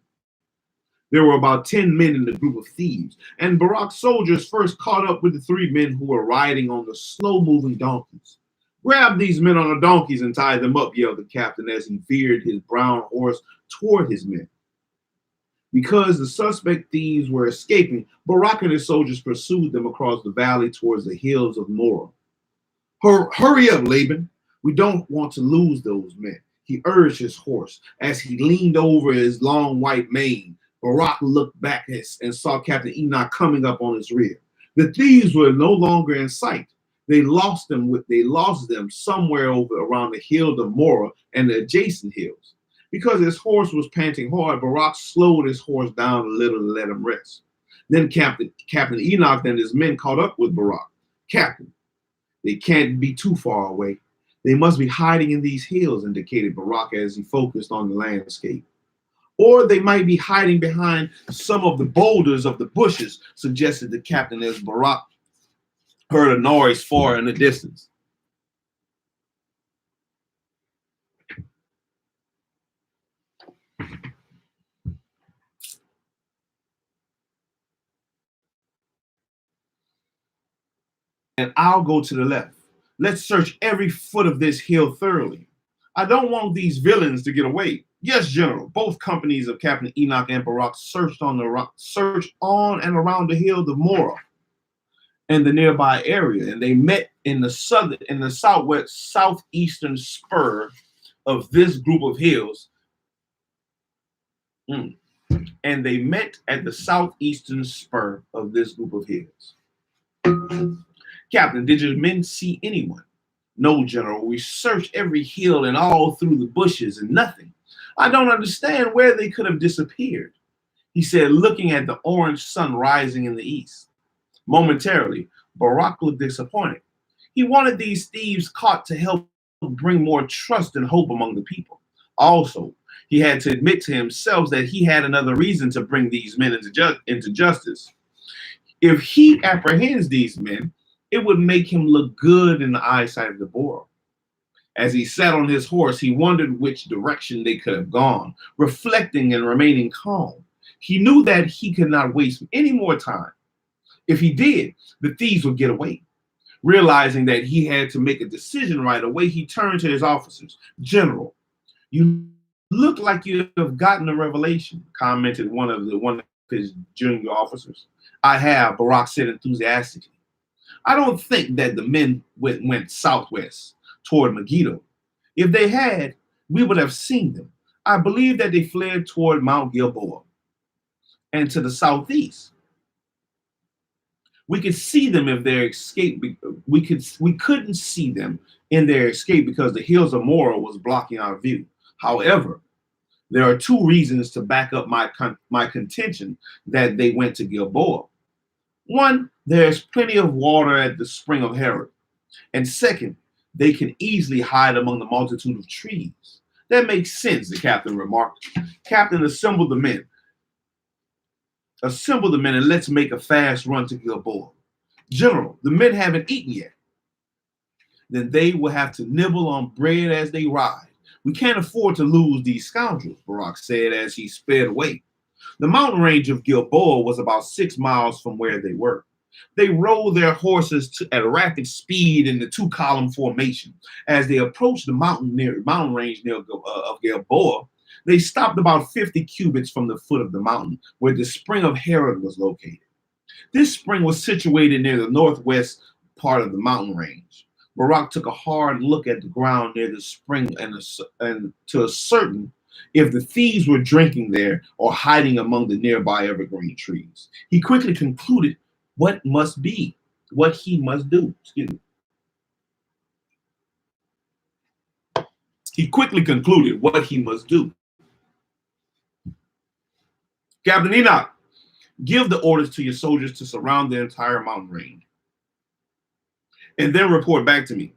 There were about 10 men in the group of thieves, and Barak's soldiers first caught up with the 3 men who were riding on the slow-moving donkeys. "Grab these men on the donkeys and tie them up," yelled the captain as he veered his brown horse toward his men. Because the suspect thieves were escaping, Barak and his soldiers pursued them across the valley towards the hills of Morah. Hurry up, Laban. We don't want to lose those men," he urged his horse as he leaned over his long white mane. Barak looked back and saw Captain Enoch coming up on his rear. The thieves were no longer in sight. They lost them somewhere over around the hill of Morah and the adjacent hills. Because his horse was panting hard, Barak slowed his horse down a little to let him rest. Then Captain Enoch and his men caught up with Barak. "Captain, they can't be too far away. They must be hiding in these hills," indicated Barak as he focused on the landscape. "Or they might be hiding behind some of the boulders of the bushes," suggested the captain as Barak heard a noise far in the distance. "And I'll go to the left. Let's search every foot of this hill thoroughly. I don't want these villains to get away." "Yes, General." Both companies of Captain Enoch and Barak searched on and around the hill of Morah and the nearby area, and they met in the southeastern spur of this group of hills. And they met at the southeastern spur of this group of hills. "Captain, did your men see anyone?" "No, General. We searched every hill and all through the bushes and nothing. I don't understand where they could have disappeared," he said, looking at the orange sun rising in the east. Momentarily, Barak looked disappointed. He wanted these thieves caught to help bring more trust and hope among the people. Also, he had to admit to himself that he had another reason to bring these men into justice. If he apprehends these men, it would make him look good in the eyesight of Deborah. As he sat on his horse, he wondered which direction they could have gone, reflecting and remaining calm. He knew that he could not waste any more time. If he did, the thieves would get away. Realizing that he had to make a decision right away, he turned to his officers. General, you look like you have gotten a revelation, commented one of his junior officers. I have, Barak said enthusiastically. I don't think that the men went southwest toward Megiddo. If they had, we would have seen them. I believe that they fled toward Mount Gilboa and to the southeast. We could see them if their escape. We couldn't see them in their escape because the hills of Morah was blocking our view. However, there are two reasons to back up my contention that they went to Gilboa. One, there's plenty of water at the spring of Herod. And second, they can easily hide among the multitude of trees. That makes sense, the captain remarked. Captain, assemble the men. Assemble the men and let's make a fast run to Gilboa. General, the men haven't eaten yet. Then they will have to nibble on bread as they ride. We can't afford to lose these scoundrels, Barak said as he sped away. The mountain range of Gilboa was about 6 miles from where they were. They rode their horses at a rapid speed in the two-column formation. As they approached the mountain range of Gilboa, they stopped about 50 cubits from the foot of the mountain, where the spring of Herod was located. This spring was situated near the northwest part of the mountain range. Barak took a hard look at the ground near the spring and to ascertain if the thieves were drinking there or hiding among the nearby evergreen trees. He quickly concluded what he must do. He quickly concluded what he must do. Captain Enoch, give the orders to your soldiers to surround the entire mountain range, and then report back to me.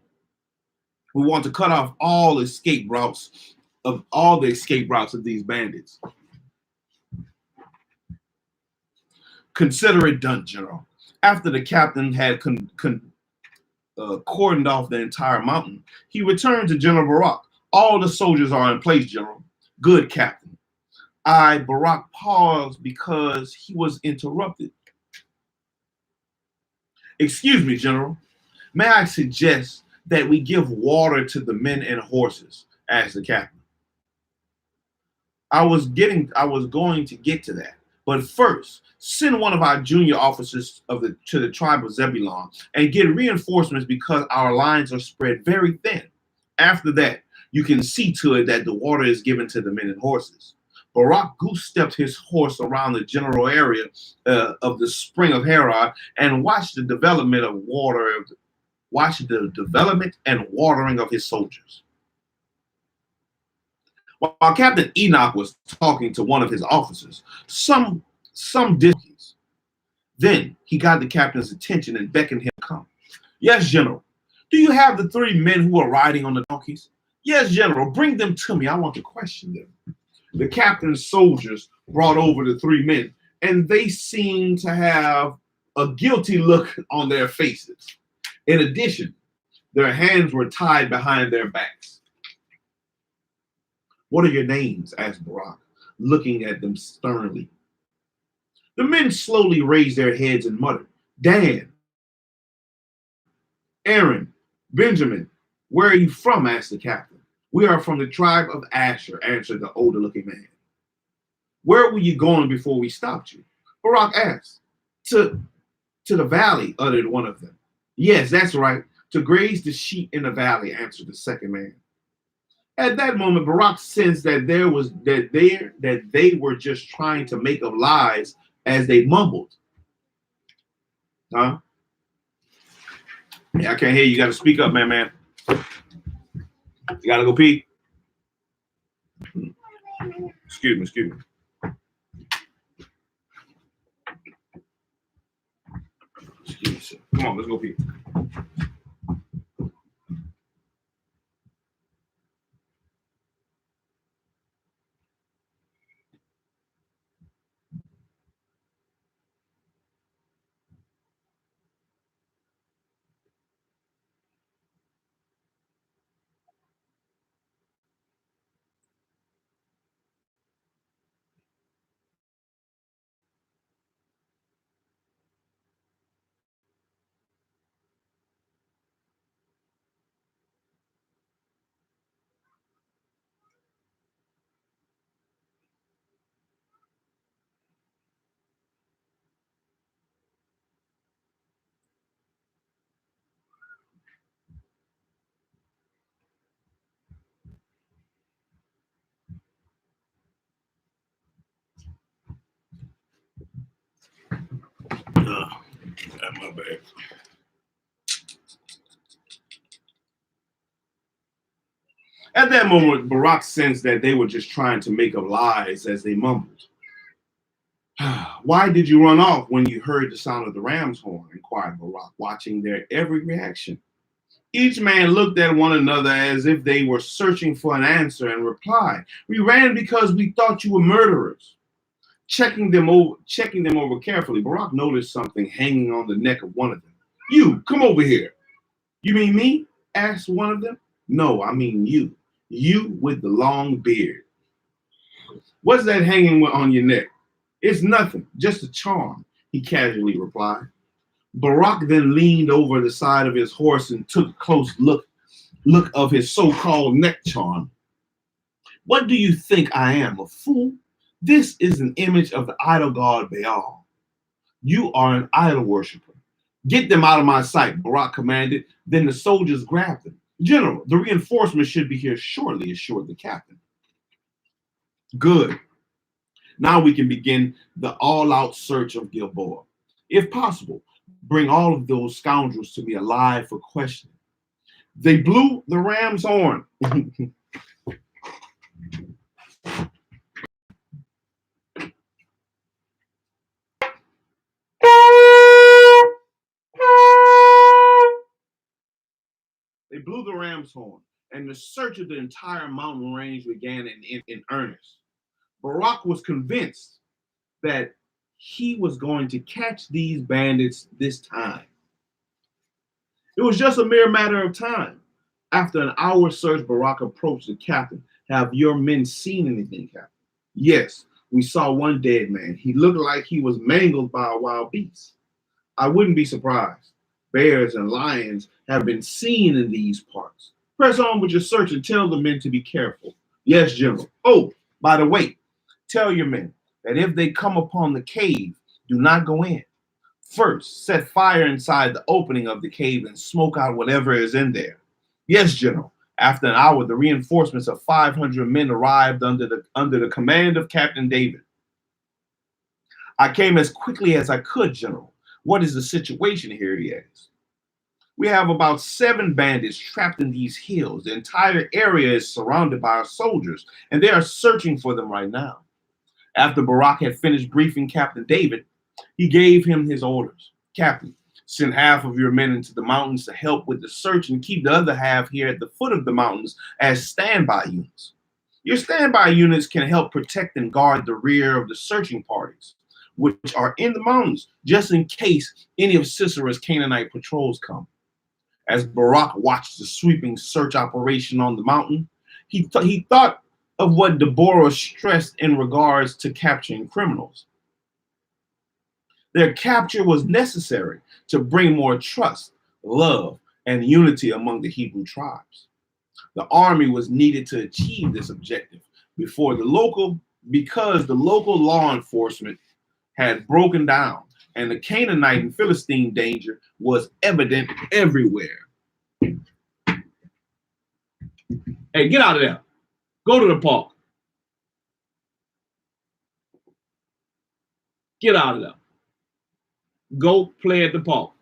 We want to cut off all the escape routes of these bandits. Consider it done, General. After the captain had cordoned off the entire mountain, he returned to General Barak. All the soldiers are in place, General. Good, Captain. Barak paused because he was interrupted. Excuse me, General. May I suggest that we give water to the men and horses? Asked the captain. I was going to get to that. But first, send one of our junior officers to the tribe of Zebulon and get reinforcements because our lines are spread very thin. After that, you can see to it that the water is given to the men and horses. Barak goose-stepped his horse around the general area of the spring of Herod and watched the development and watering of his soldiers. While Captain Enoch was talking to one of his officers, some distance, then he got the captain's attention and beckoned him to come. Yes, General. Do you have the 3 men who are riding on the donkeys? Yes, General. Bring them to me. I want to question them. The captain's soldiers brought over the 3 men, and they seemed to have a guilty look on their faces. In addition, their hands were tied behind their backs. What are your names? Asked Barak, looking at them sternly. The men slowly raised their heads and muttered, Dan, Aaron, Benjamin, where are you from? Asked the captain. We are from the tribe of Asher, answered the older-looking man. Where were you going before we stopped you? Barak asked. To the valley, uttered one of them. Yes, that's right. To graze the sheep in the valley, answered the second man. At that moment, Barak sensed that they were just trying to make up lies as they mumbled. Huh? Yeah, I can't hear you. You got to speak up, man. You got to go pee. Excuse me. Excuse me. Come on, let's go pee. My bad. At that moment, Barak sensed that they were just trying to make up lies as they mumbled. Why did you run off when you heard the sound of the ram's horn? Inquired Barak, watching their every reaction. Each man looked at one another as if they were searching for an answer and replied, "We ran because we thought you were murderers." Checking them over carefully, Barak noticed something hanging on the neck of one of them. "You, come over here." "You mean me?" asked one of them. "No, I mean you. You with the long beard." "What's that hanging on your neck?" "It's nothing, just a charm," he casually replied. Barak then leaned over the side of his horse and took a close look of his so-called neck charm. "What do you think I am, a fool? This is an image of the idol god Baal. You are an idol worshiper. Get them out of my sight," Barak commanded. Then the soldiers grabbed them. "General, the reinforcements should be here shortly," assured the captain. "Good. Now we can begin the all-out search of Gilboa. If possible, bring all of those scoundrels to me alive for questioning." They blew the ram's horn. They blew the ram's horn, and the search of the entire mountain range began in earnest. Barak was convinced that he was going to catch these bandits this time. It was just a mere matter of time. After an hour's search, Barak approached the captain. "Have your men seen anything, Captain?" "Yes, we saw one dead man. He looked like he was mangled by a wild beast." "I wouldn't be surprised. Bears and lions have been seen in these parts. Press on with your search and tell the men to be careful." "Yes, General. Oh, by the way, tell your men that if they come upon the cave, do not go in. First, set fire inside the opening of the cave and smoke out whatever is in there." "Yes, General." After an hour, the reinforcements of 500 men arrived under the command of Captain David. "I came as quickly as I could, General. What is the situation here?" he asked. "We have about 7 bandits trapped in these hills. The entire area is surrounded by our soldiers, and they are searching for them right now." After Barak had finished briefing Captain David, he gave him his orders. "Captain, send half of your men into the mountains to help with the search and keep the other half here at the foot of the mountains as standby units. Your standby units can help protect and guard the rear of the searching parties, which are in the mountains, just in case any of Sisera's Canaanite patrols come." As Barak watched the sweeping search operation on the mountain, he thought of what Deborah stressed in regards to capturing criminals. Their capture was necessary to bring more trust, love, and unity among the Hebrew tribes. The army was needed to achieve this objective because the local law enforcement had broken down and the Canaanite and Philistine danger was evident everywhere. "Hey, get out of there. Go to the park. Get out of there. Go play at the park.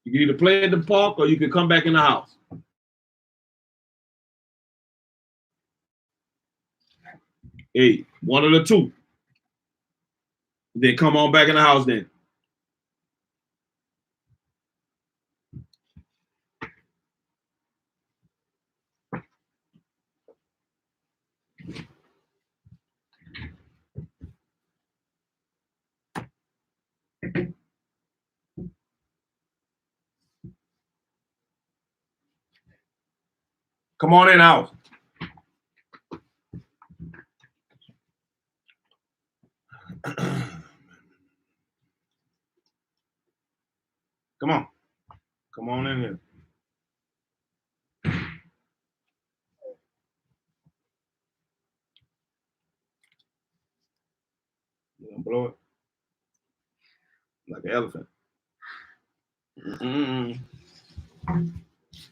You can either play at the park or you can come back in the house." "Hey, one of the two. Then come on back in the house then." "Come on in the house." Come on. Come on in here. You gonna blow it? Like an elephant. Mm-mm.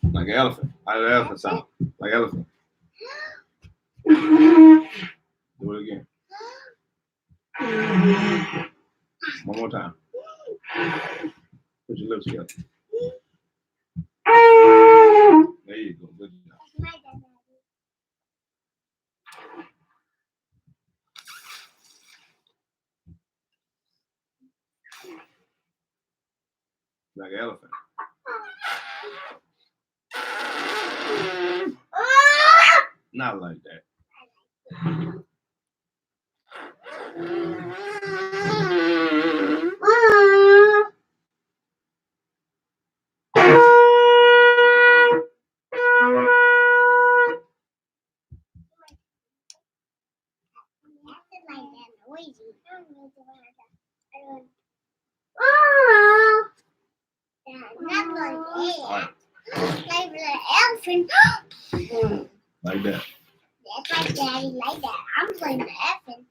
Like an elephant. How does an elephant sound? Like elephant. Do it again. One more time. Put your lips together. There you go. Good job. Like an elephant. Not like that. Like that. That's like Daddy, like that. I'm playing the elephant.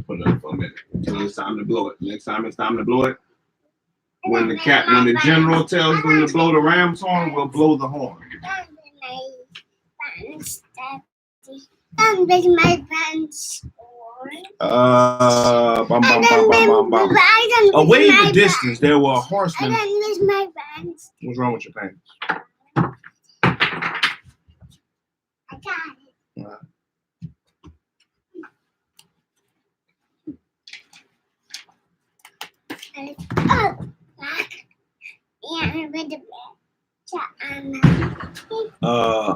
Put it up for a minute until it's time to blow it. Next time it's time to blow it. When the general tells them to blow the ram's horn, we'll blow the horn. My pants. Bum, bum, bum, bum, bum, bum. Away in the distance, there were horsemen. My pants. What's wrong with your pants? I got it.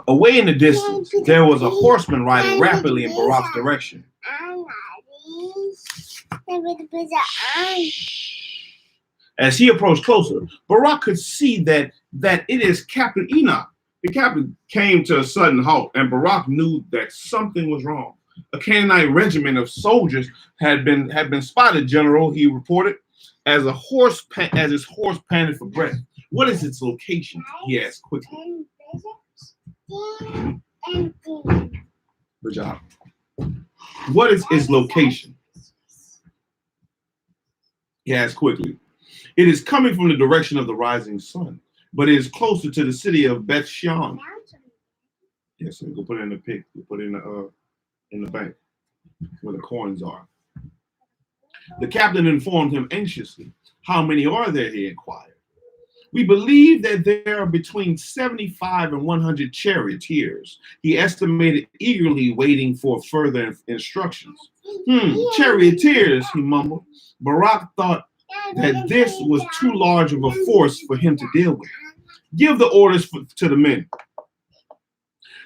Away in the distance, there was a horseman riding rapidly in Barak's direction. As he approached closer, Barak could see that it is Captain Enoch. The captain came to a sudden halt, and Barak knew that something was wrong. A Canaanite regiment of soldiers had been spotted, General, he reported, as his horse panted for breath. What is its location? He asked quickly. Good job. What is its location? He asked quickly. It is coming from the direction of the rising sun, but it is closer to the city of Beth Shean. Yes, so go put it in the pig. Go put it in the bank where the coins are. The captain informed him anxiously. How many are there? He inquired. We believe that there are between 75 and 100 charioteers. He estimated, eagerly waiting for further instructions. Charioteers, he mumbled. Barak thought that this was too large of a force for him to deal with. Give the orders to the men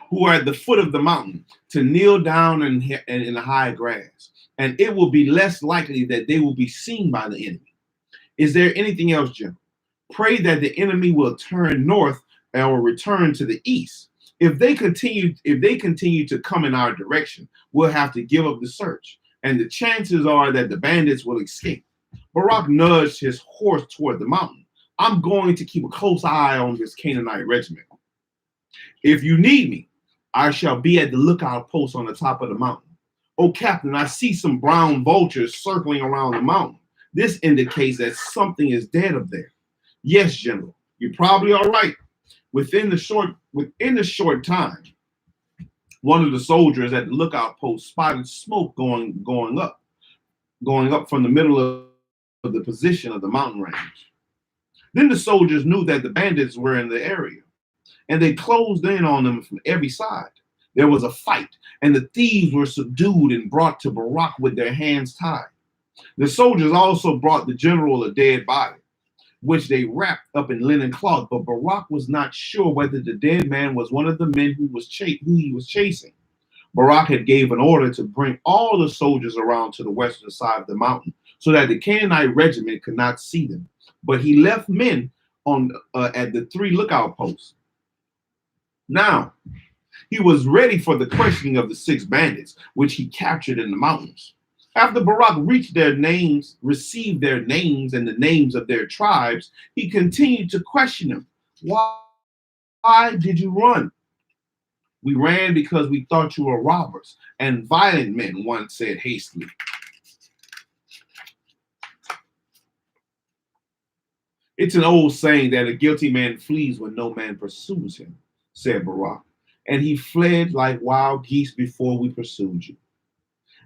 who are at the foot of the mountain to kneel down in the high grass, and it will be less likely that they will be seen by the enemy. Is there anything else, General? Pray that the enemy will turn north or return to the east. If they continue to come in our direction, we'll have to give up the search, and the chances are that the bandits will escape. Barak nudged his horse toward the mountain. I'm going to keep a close eye on this Canaanite regiment. If you need me, I shall be at the lookout post on the top of the mountain. Oh, Captain, I see some brown vultures circling around the mountain. This indicates that something is dead up there. Yes, General, you're probably all right. Within the short time, one of the soldiers at the lookout post spotted smoke going up from the middle of the position of the mountain range. Then the soldiers knew that the bandits were in the area, and they closed in on them from every side. There was a fight, and the thieves were subdued and brought to Barak with their hands tied. The soldiers also brought the general a dead body, which they wrapped up in linen cloth, but Barak was not sure whether the dead man was one of the men who he was chasing. Barak had gave an order to bring all the soldiers around to the western side of the mountain so that the Canaanite regiment could not see them. But he left men at the 3 lookout posts. Now, he was ready for the questioning of the 6 bandits, which he captured in the mountains. After Barak received their names and the names of their tribes, he continued to question them. Why did you run? We ran because we thought you were robbers and violent men, one said hastily. It's an old saying that a guilty man flees when no man pursues him, said Barak. And he fled like wild geese before we pursued you.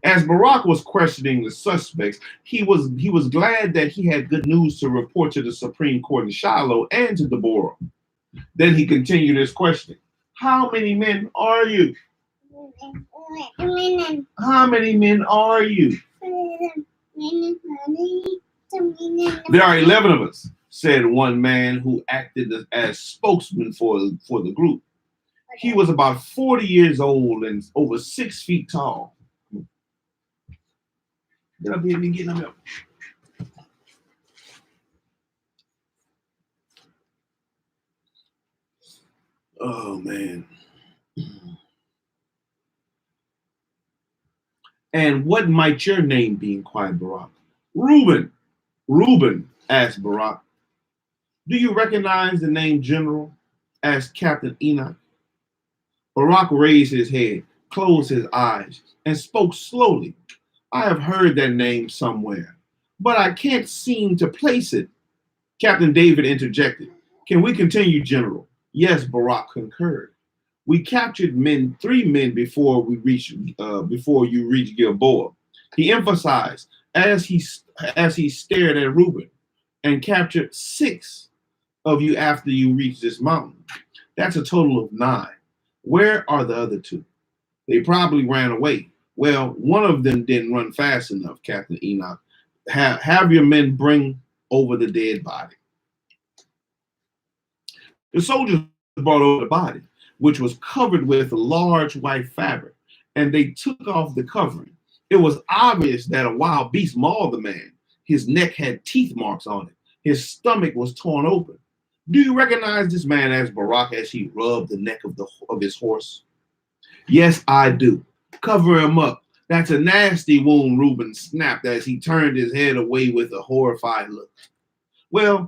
As Barak was questioning the suspects, he was glad that he had good news to report to the Supreme Court in Shilo and to Deborah. Then he continued his questioning. How many men are you? How many men are you? There are 11 of us, said one man who acted as spokesman for the group. He was about 40 years old and over 6 feet tall. Get up here and get him up. Oh, man. And what might your name be? Inquired Barak. Reuben. Reuben, asked Barak. Do you recognize the name General? Asked Captain Enoch. Barak raised his head, closed his eyes, and spoke slowly. I have heard that name somewhere, but I can't seem to place it. Captain David interjected. Can we continue, General? Yes, Barak concurred. We captured 3 men before you reached Gilboa. He emphasized as he stared at Reuben, and captured 6 of you after you reached this mountain. That's a total of 9. Where are the other 2? They probably ran away. Well, one of them didn't run fast enough, Captain Enoch. Have your men bring over the dead body. The soldiers brought over the body, which was covered with a large white fabric, and they took off the covering. It was obvious that a wild beast mauled the man. His neck had teeth marks on it. His stomach was torn open. Do you recognize this man? Asked Barak as he rubbed the neck of his horse. Yes, I do. Cover him up. That's a nasty wound, Reuben snapped as he turned his head away with a horrified look. Well,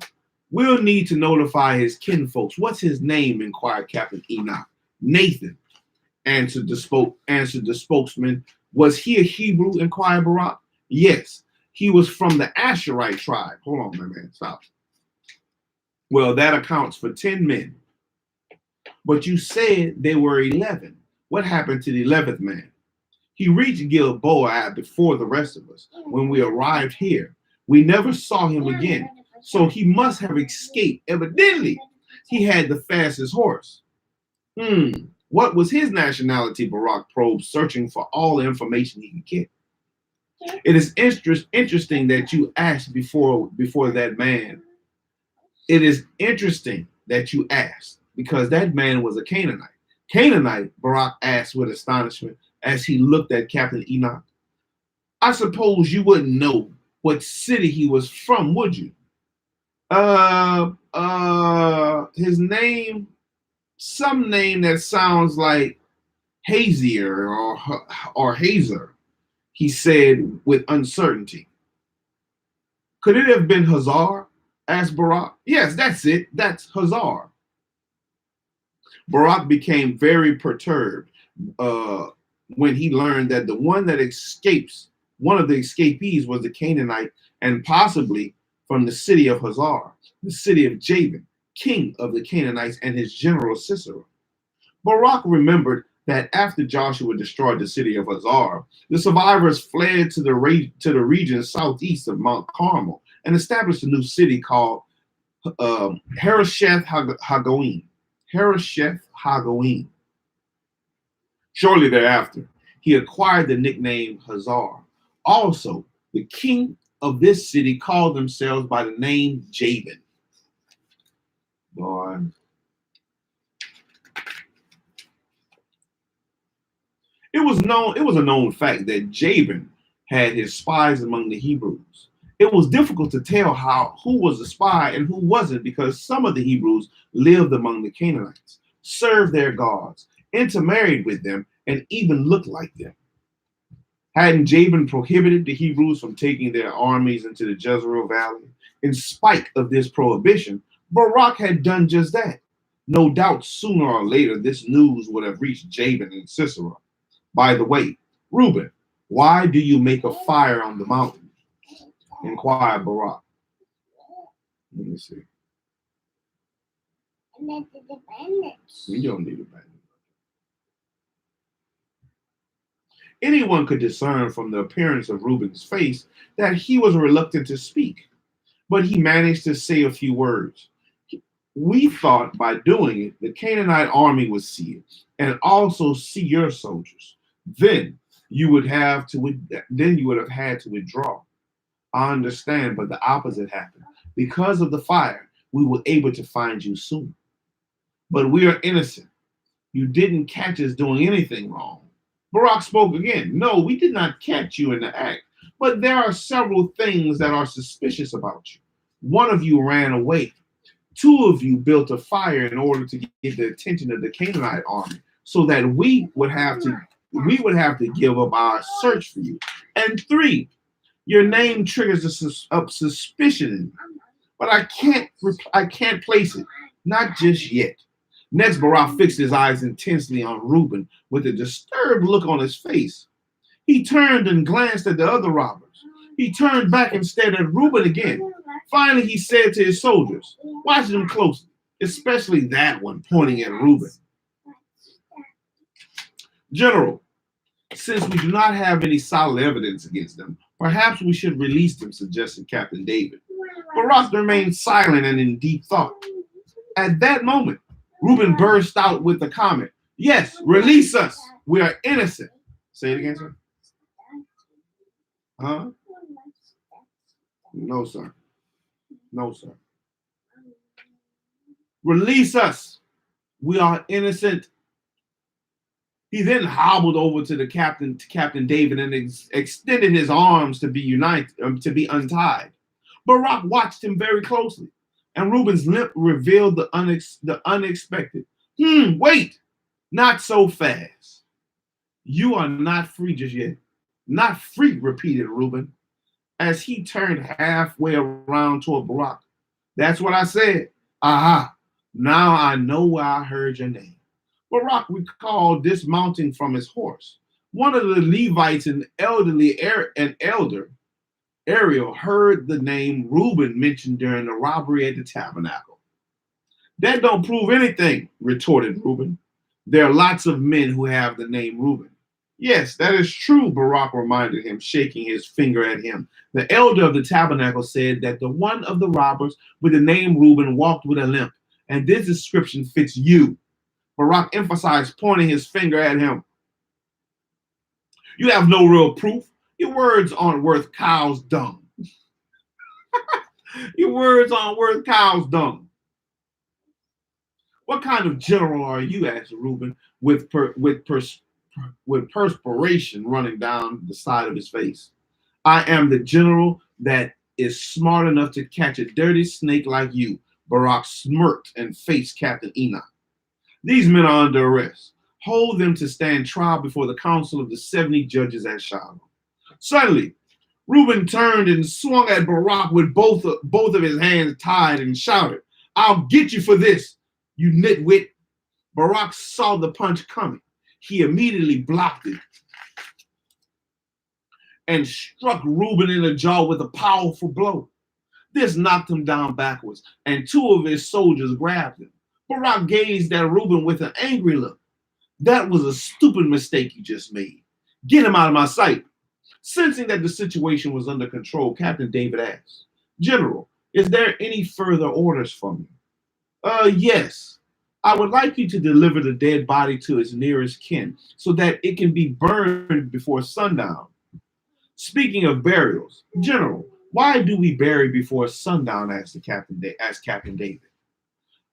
we'll need to notify his kinfolks. What's his name? Inquired Captain Enoch. Nathan, answered the spokesman. Was he a Hebrew? Inquired Barak. Yes, he was from the Asherite tribe. Hold on, my man, stop. Well, that accounts for 10 men. But you said there were 11. What happened to the 11th man? He reached Gilboa before the rest of us. When we arrived here, we never saw him again. So he must have escaped. Evidently, he had the fastest horse. What was his nationality? Barak probed, searching for all the information he could get. It is interesting that you asked before that man. It is interesting that you asked, because that man was a Canaanite. Canaanite, Barak asked with astonishment as he looked at Captain Enoch. I suppose you wouldn't know what city he was from, would you? His name, some name that sounds like Hazier or Hazer, he said with uncertainty. Could it have been Hazar? Asked Barak. Yes, that's it. That's Hazar. Barak became very perturbed when he learned that one of the escapees was the Canaanite, and possibly from the city of Hazar, the city of Jabin, king of the Canaanites, and his general Sisera. Barak remembered that after Joshua destroyed the city of Hazar, the survivors fled to the region southeast of Mount Carmel and established a new city called Harosheth Hagoyim. Harosheth Hagoyim. Shortly thereafter, he acquired the nickname Hazar. Also, the king of this city called themselves by the name Jabin. Boy. It was a known fact that Jabin had his spies among the Hebrews. It was difficult to tell who was a spy and who wasn't, because some of the Hebrews lived among the Canaanites, served their gods, intermarried with them, and even looked like them. Hadn't Jabin prohibited the Hebrews from taking their armies into the Jezreel Valley? In spite of this prohibition, Barak had done just that. No doubt sooner or later this news would have reached Jabin and Sisera. By the way, Reuben, why do you make a fire on the mountain? Inquired Barak. Let me see. That's the bandage. You don't need a bandage. Anyone could discern from the appearance of Reuben's face that he was reluctant to speak, but he managed to say a few words. We thought by doing it, the Canaanite army would see it and also see your soldiers. Then you would have had to withdraw. I understand, but the opposite happened. Because of the fire, we were able to find you soon. But we are innocent. You didn't catch us doing anything wrong. Barak spoke again. No, we did not catch you in the act, but there are several things that are suspicious about you. One of you ran away. Two of you built a fire in order to get the attention of the Canaanite army, so that we would have to give up our search for you. And three, your name triggers up suspicion in me, but I can't place it, not just yet. Next, Barak fixed his eyes intensely on Reuben with a disturbed look on his face. He turned and glanced at the other robbers. He turned back and stared at Reuben again. Finally, he said to his soldiers, "Watch them closely, especially that one," pointing at Reuben. "General, since we do not have any solid evidence against them, perhaps we should release them," suggested Captain David. Barak remained silent and in deep thought. At that moment, Reuben burst out with the comment, "Yes, release us. We are innocent." Say it again, sir. Huh? No, sir. No, sir. Release us. We are innocent. He then hobbled over to Captain David, and extended his arms to be untied. Barak watched him very closely, and Reuben's limp revealed the unexpected. Wait, not so fast. You are not free just yet. Not free, repeated Reuben, as he turned halfway around toward Barak. That's what I said. Aha, now I know where I heard your name. Barak recalled dismounting from his horse. One of the Levites, an elder, Ariel, heard the name Reuben mentioned during the robbery at the tabernacle. That don't prove anything, retorted Reuben. There are lots of men who have the name Reuben. Yes, that is true, Barak reminded him, shaking his finger at him. The elder of the tabernacle said that the one of the robbers with the name Reuben walked with a limp, and this description fits you. Barak emphasized, pointing his finger at him. You have no real proof. Your words aren't worth cow's dung. Your words aren't worth cow's dung. What kind of general are you? Asked Reuben with perspiration running down the side of his face. I am the general that is smart enough to catch a dirty snake like you. Barak smirked and faced Captain Enoch. These men are under arrest. Hold them to stand trial before the council of the 70 judges at Shilo. Suddenly, Reuben turned and swung at Barak with both of his hands tied and shouted, I'll get you for this, you nitwit. Barak saw the punch coming. He immediately blocked it and struck Reuben in the jaw with a powerful blow. This knocked him down backwards, and two of his soldiers grabbed him. Barak gazed at Reuben with an angry look. That was a stupid mistake you just made. Get him out of my sight. Sensing that the situation was under control, Captain David asked, General, is there any further orders from you? Yes. I would like you to deliver the dead body to its nearest kin so that it can be burned before sundown. Speaking of burials, General, why do we bury before sundown? Asked Captain David.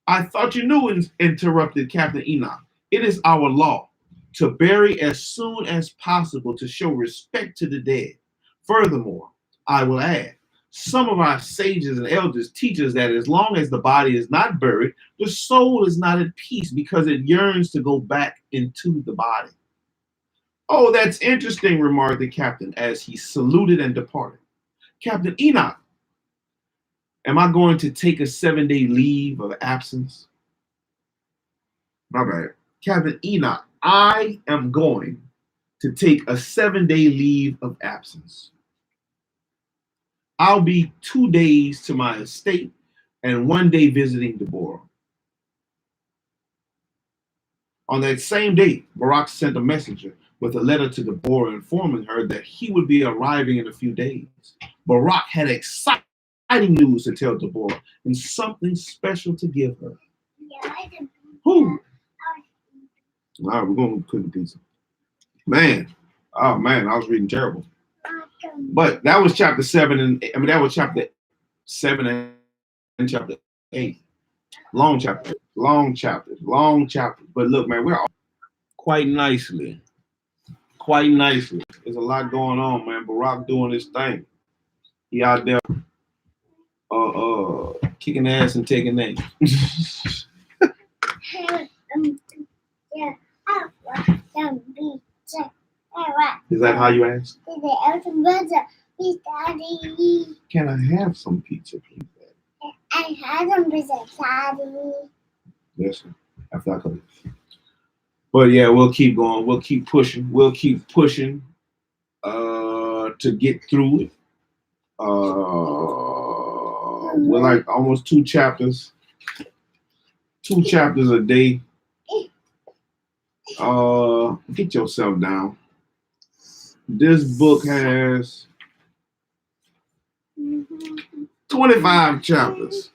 I thought you knew, interrupted Captain Enoch. It is our law to bury as soon as possible to show respect to the dead. Furthermore, I will add, some of our sages and elders teach us that as long as the body is not buried, the soul is not at peace because it yearns to go back into the body. Oh, that's interesting, remarked the captain as he saluted and departed. Captain Enoch, am I going to take a 7-day leave of absence? My bad. Captain Enoch, I am going to take a 7-day leave of absence. I'll be 2 days to my estate and 1 day visiting Deborah. On that same day, Barak sent a messenger with a letter to Deborah informing her that he would be arriving in a few days. Barak had exciting news to tell Deborah and something special to give her. Who? All right, we're going to cook the pizza. Man, oh man, I was reading terrible. But that was chapter 7, and I mean that was chapter 7 and chapter 8. Long chapters. But look, man, we're all quite nicely. There's a lot going on, man. Barak doing his thing. He out there kicking ass and taking names. Is that how you ask? Can I have some pizza, please? I had some pizza, Daddy. Yes, sir. After I come. But yeah, we'll keep going. We'll keep pushing. To get through it. We're like almost 2 chapters. 2 chapters a day. Get yourself down. This book has 25 chapters.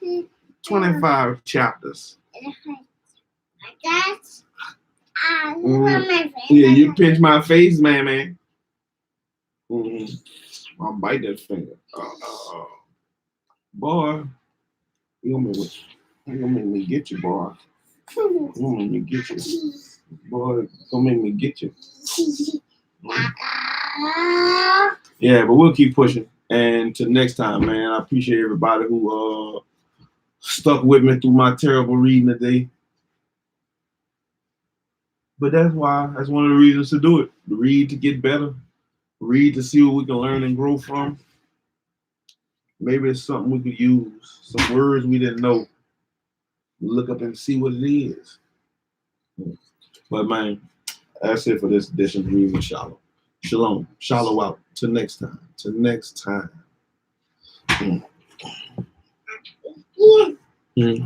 25 chapters. Yeah, you pinch my face, man. I'll bite that finger. Boy, you gonna make me get you, boy. You gonna make me get you. Boy, don't make me get you. Yeah, but we'll keep pushing. And till next time, man, I appreciate everybody who stuck with me through my terrible reading today. But that's one of the reasons to do it. Read to get better. Read to see what we can learn and grow from. Maybe it's something we could use. Some words we didn't know. Look up and see what it is. But man, that's it for this edition of Reading with Shilo. Shalom. Shilo out. Till next time. Yeah.